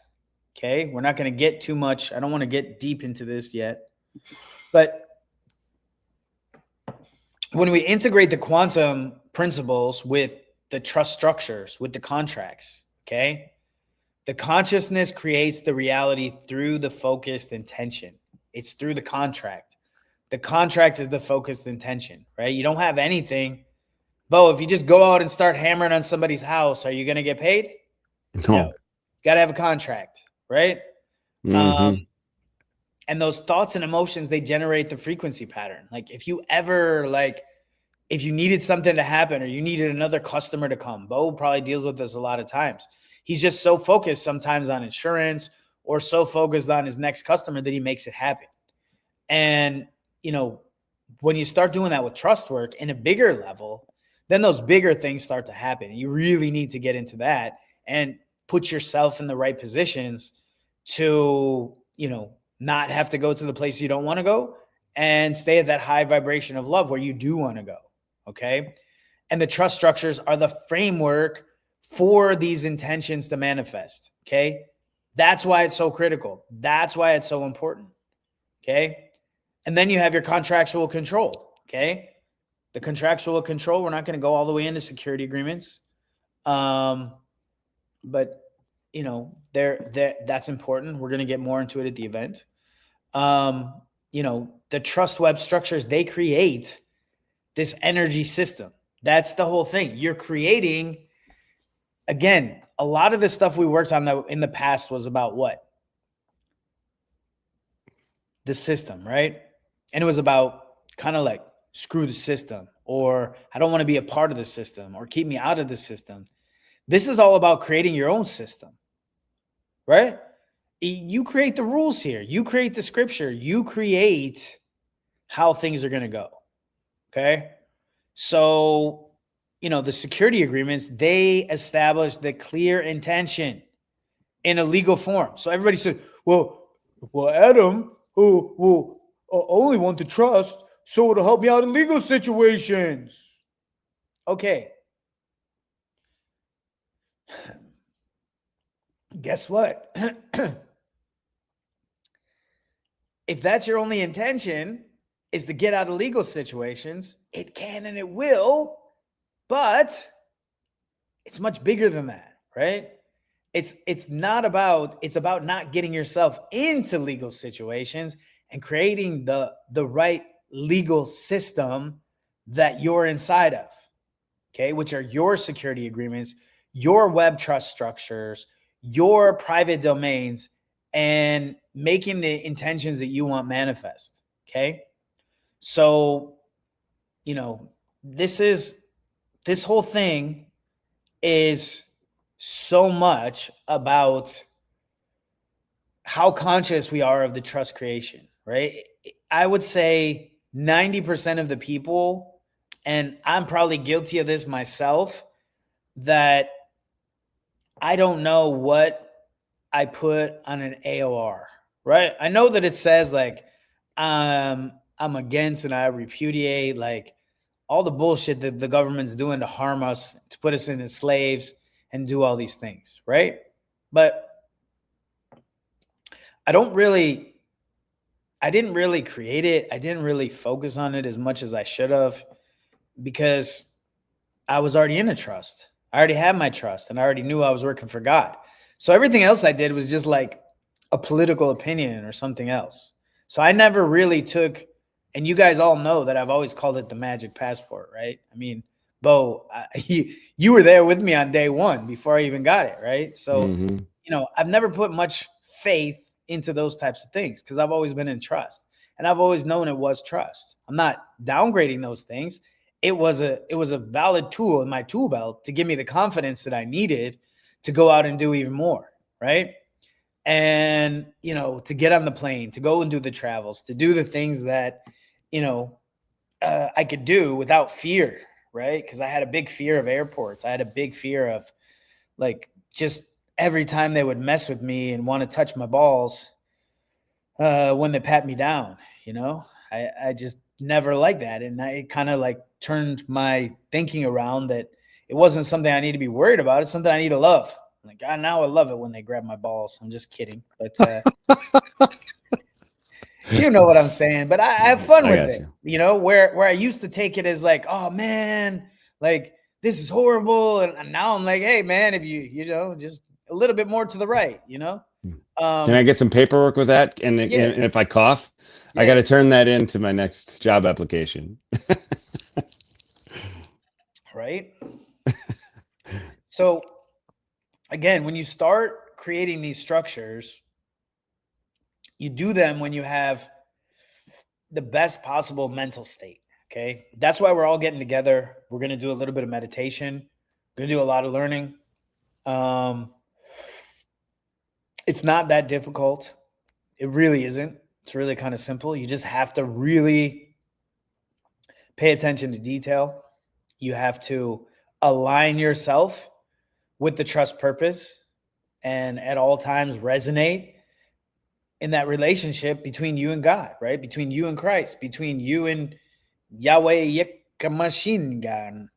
Okay. We're not going to get too much. I don't want to get deep into this yet. But when we integrate the quantum principles with the trust structures, with the contracts, okay, the consciousness creates the reality through the focused intention. It's through the contract. The contract is the focused intention, right? You don't have anything. Bo, if you just go out and start hammering on somebody's house, are you going to get paid? No. Got to have a contract, right? Mm-hmm. And those thoughts and emotions, they generate the frequency pattern. Like if you ever if you needed something to happen or you needed another customer to come, Bo probably deals with this a lot of times. He's just so focused sometimes on insurance or so focused on his next customer that he makes it happen. And, when you start doing that with trust work in a bigger level, then those bigger things start to happen. You really need to get into that and put yourself in the right positions to, not have to go to the place you don't want to go and stay at that high vibration of love where you do want to go. Okay. And the trust structures are the framework for these intentions to manifest. Okay. That's why it's so critical. That's why it's so important. Okay. And then you have your contractual control. Okay. The contractual control, we're not going to go all the way into security agreements. But that's important. We're going to get more into it at the event. The trust web structures, they create this energy system. That's the whole thing. You're creating, again, a lot of the stuff we worked on in the past was about what? The system, right? And it was about kind of like screw the system, or I don't want to be a part of the system, or keep me out of the system. This is all about creating your own system, right? You create the rules here. You create the scripture. You create how things are going to go. Okay. So, the security agreements, they establish the clear intention in a legal form. So everybody said, well, Adam, who will only want to trust, so it'll help me out in legal situations. Okay. Guess what? If that's your only intention is to get out of legal situations, it can and it will, but it's much bigger than that, right? It's about not getting yourself into legal situations and creating the right legal system that you're inside of, okay, which are your security agreements, your web trust structures, your private domains, and making the intentions that you want manifest, okay? So, this whole thing is so much about how conscious we are of the trust creation, right? I would say 90% of the people, and I'm probably guilty of this myself, that I don't know what I put on an AOR, right? I know that it says like, I'm against and I repudiate like all the bullshit that the government's doing to harm us, to put us into slaves and do all these things, right? But I didn't really create it. I didn't really focus on it as much as I should have because I was already in a trust. I already had my trust and I already knew I was working for God. So everything else I did was just like a political opinion or something else. So I never really took, and you guys all know that I've always called it the magic passport, right? I mean, Bo, you were there with me on day one before I even got it, right? So, I've never put much faith into those types of things because I've always been in trust and I've always known it was trust. I'm not downgrading those things. It was a valid tool in my tool belt to give me the confidence that I needed to go out and do even more, right? And, to get on the plane, to go and do the travels, to do the things that, I could do without fear, right? Because I had a big fear of airports. I had a big fear of like just every time they would mess with me and want to touch my balls when they pat me down, I just never liked that. And it kind of like turned my thinking around that it wasn't something I need to be worried about. It's something I need to love, Like, now I love it when they grab my balls. I'm just kidding. But you know what I'm saying. But I have fun I with got it. you. You know, where I used to take it as like, oh man, like this is horrible. And now I'm like, hey man, if you know, just a little bit more to the right, you know? Can I get some paperwork with that? And Yeah. if I cough, I Yeah. got to turn that into my next job application. Right. So again, when you start creating these structures, you do them when you have the best possible mental state. Okay. That's why we're all getting together. We're going to do a little bit of meditation. We're going to do a lot of learning. It's not that difficult. It really isn't. It's really kind of simple. You just have to really pay attention to detail. You have to align yourself with the trust purpose and at all times resonate in that relationship between you and God, right? Between you and Christ, between you and Yahweh Machine Gun.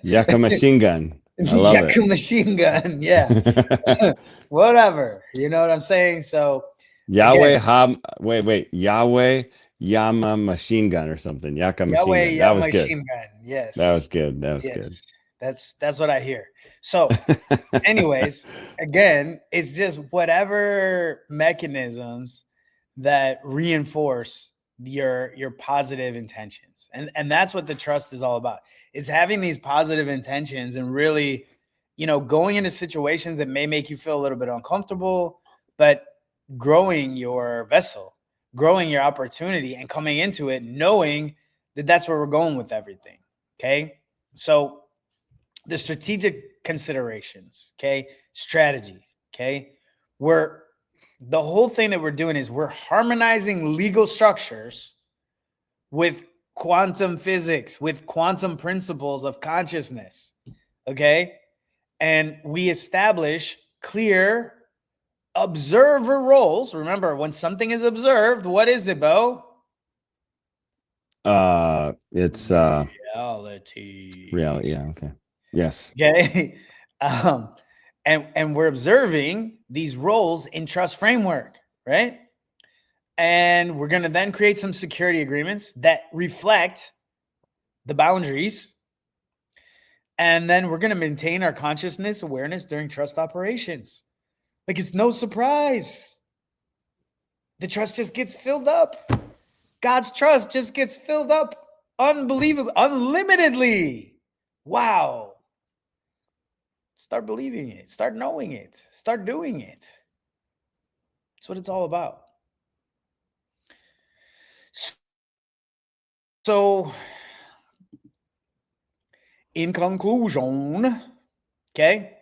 Yaka machine gun. I love it. Yaku Machine Gun. Yeah. Whatever. You know what I'm saying? So Yahweh again, ha wait. Yahweh Yama machine gun or something. Yaka machine Yahweh gun. That Yah was good. Machine Gun. That Yes. was good. That was good. Yes. That's what I hear. So anyways, again, it's just whatever mechanisms that reinforce your positive intentions. And that's what the trust is all about. It's having these positive intentions and really, you know, going into situations that may make you feel a little bit uncomfortable, but growing your vessel, growing your opportunity and coming into it knowing that that's where we're going with everything. Okay? So the strategic considerations, okay, strategy, okay, the whole thing that we're doing is we're harmonizing legal structures with quantum physics, with quantum principles of consciousness, okay, and we establish clear observer roles. Remember, when something is observed, what is it, Bo? It's Reality. reality. Yeah, okay. Yes. Okay. um, and we're observing these roles in trust framework, right? And we're going to then create some security agreements that reflect the boundaries. And then we're going to maintain our consciousness awareness during trust operations. Like it's no surprise. The trust just gets filled up. God's trust just gets filled up unbelievably, unlimitedly. Wow. Start believing it, start knowing it, start doing it. That's what it's all about. So, in conclusion, okay,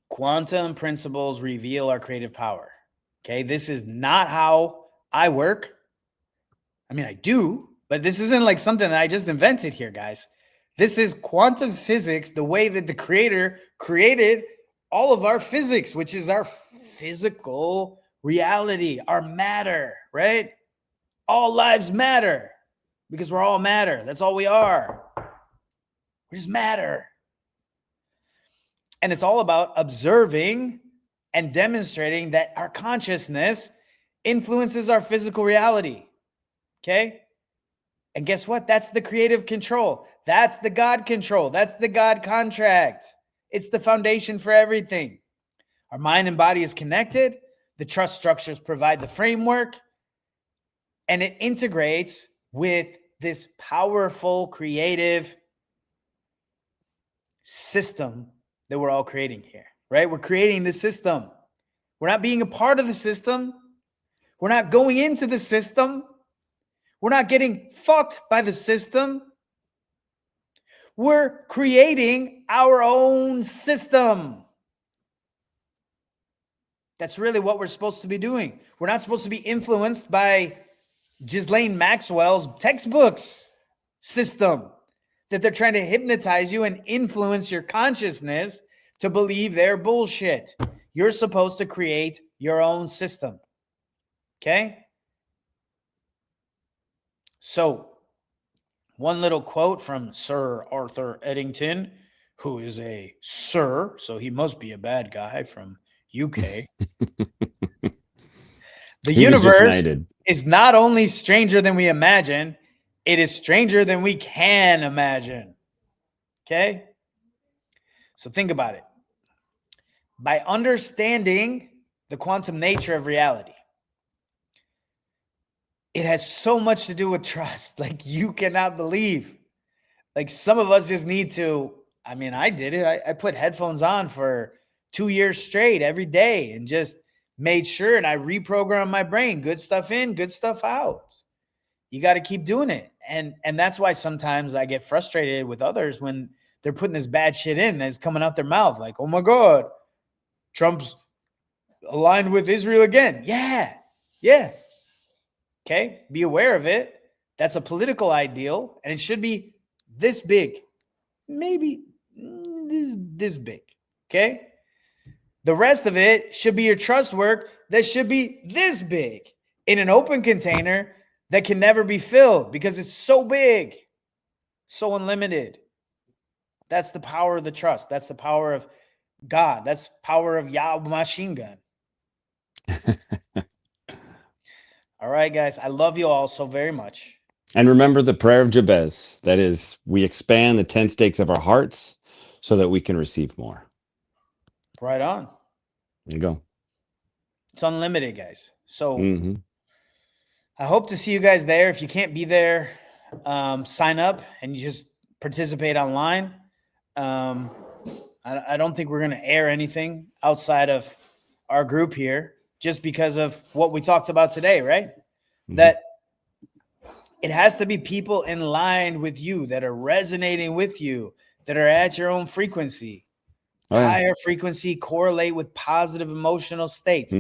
quantum principles reveal our creative power. Okay, this is not how I work. I mean, I do, but this isn't like something that I just invented here, guys. This is quantum physics, the way that the creator created all of our physics, which is our physical reality, our matter, right? All lives matter because we're all matter. That's all we are. We just matter. And it's all about observing and demonstrating that our consciousness influences our physical reality. Okay? And guess what? That's the creative control. That's the God control. That's the God contract. It's the foundation for everything. Our mind and body is connected. The trust structures provide the framework, and it integrates with this powerful, creative system that we're all creating here, right? We're creating the system. We're not being a part of the system. We're not going into the system. We're not getting fucked by the system. We're creating our own system. That's really what we're supposed to be doing. We're not supposed to be influenced by Ghislaine Maxwell's textbooks system that they're trying to hypnotize you and influence your consciousness to believe their bullshit. You're supposed to create your own system. Okay? So, one little quote from Sir Arthur Eddington, who is a sir, so he must be a bad guy from UK. The He was just universe knighted. is not only stranger than we imagine, it is stranger than we can imagine. Okay? So think about it. By understanding the quantum nature of reality, it has so much to do with trust. Like you cannot believe. Like some of us just need to, I mean, I did it. I put headphones on for 2 years straight every day and just made sure, and I reprogrammed my brain, good stuff in, good stuff out. You got to keep doing it. And that's why sometimes I get frustrated with others when they're putting this bad shit in that's coming out their mouth. Like, oh my God, Trump's aligned with Israel again. Yeah. Yeah. Okay. Be aware of it. That's a political ideal, and it should be this big, maybe this big. Okay. The rest of it should be your trust work that should be this big in an open container that can never be filled because it's so big, so unlimited. That's the power of the trust. That's the power of God. That's power of Yah machine gun. All right, guys. I love you all so very much. And remember the prayer of Jabez. That is, we expand the tent stakes of our hearts so that we can receive more. Right on. There you go. It's unlimited, guys. So I hope to see you guys there. If you can't be there, sign up and you just participate online. I don't think we're going to air anything outside of our group here just because of what we talked about today, right? That it has to be people in line with you that are resonating with you, that are at your own frequency. Higher frequency correlate with positive emotional states.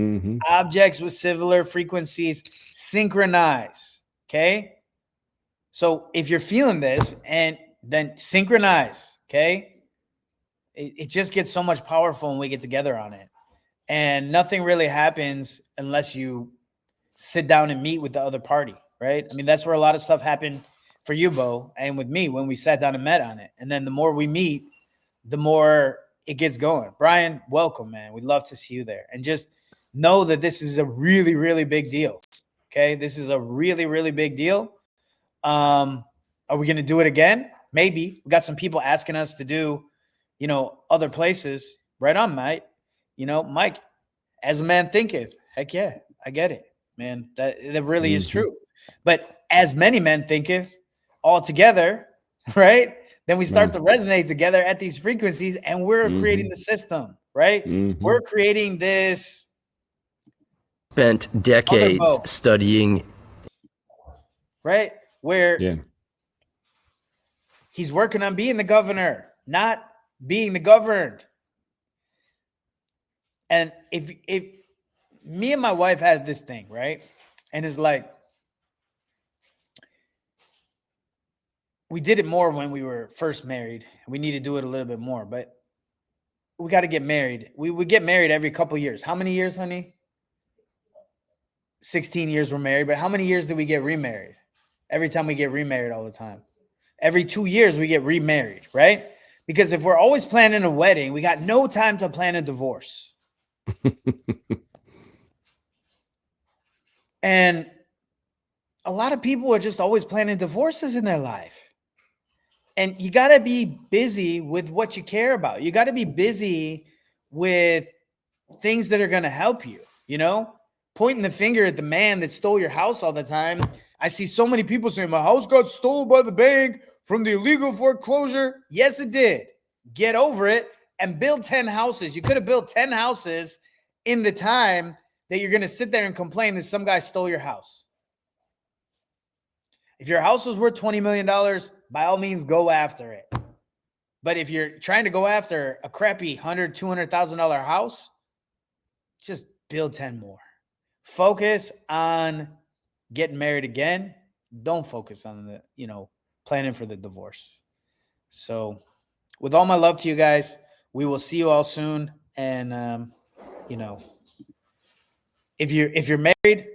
Objects with similar frequencies synchronize. Okay. So if you're feeling this, and then synchronize. Okay. It just gets so much powerful when we get together on it. And nothing really happens unless you sit down and meet with the other party. Right. I mean, that's where a lot of stuff happened for you, Bo, and with me when we sat down and met on it. And then the more we meet, the more it gets going. Brian, welcome, man. We'd love to see you there. And just know that this is a really, really big deal. Okay. This is a really, really big deal. Are we going to do it again? Maybe. We got some people asking us to do, other places. Right on, Mike. Mike, as a man thinketh. Heck yeah. I get it, man. That really is true. But as many men thinketh all together, right? Then we start to resonate together at these frequencies, and we're creating the system, right? We're creating this. Spent decades studying. Right? Where he's working on being the governor, not being the governed. And if me and my wife had this thing, right? And it's like, we did it more when we were first married. We need to do it a little bit more, but we got to get married. We would get married every couple years. How many years, honey? 16 years we're married, but how many years do we get remarried? Every time we get remarried all the time. Every 2 years we get remarried, right? Because if we're always planning a wedding, we got no time to plan a divorce. And a lot of people are just always planning divorces in their life. And you got to be busy with what you care about. You got to be busy with things that are going to help you, pointing the finger at the man that stole your house all the time. I see so many people saying, my house got stolen by the bank from the illegal foreclosure. Yes, it did. Get over it and build 10 houses. You could have built 10 houses in the time that you're going to sit there and complain that some guy stole your house. If your house was worth $20 million, by all means, go after it. But if you're trying to go after a crappy $100,000, $200,000 house, just build 10 more. Focus on getting married again. Don't focus on the, planning for the divorce. So with all my love to you guys, we will see you all soon. And, if you're married,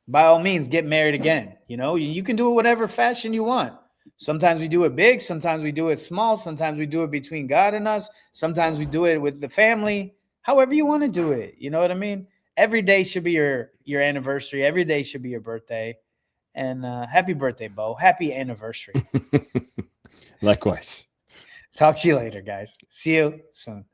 by all means, get married again. You can do it whatever fashion you want. Sometimes we do it big, sometimes we do it small, sometimes we do it between God and us, sometimes we do it with the family. However you want to do it, you know what I mean? Every day should be your anniversary. Every day should be your birthday. And happy birthday, Bo. Happy anniversary. Likewise. Talk to you later, guys. See you soon.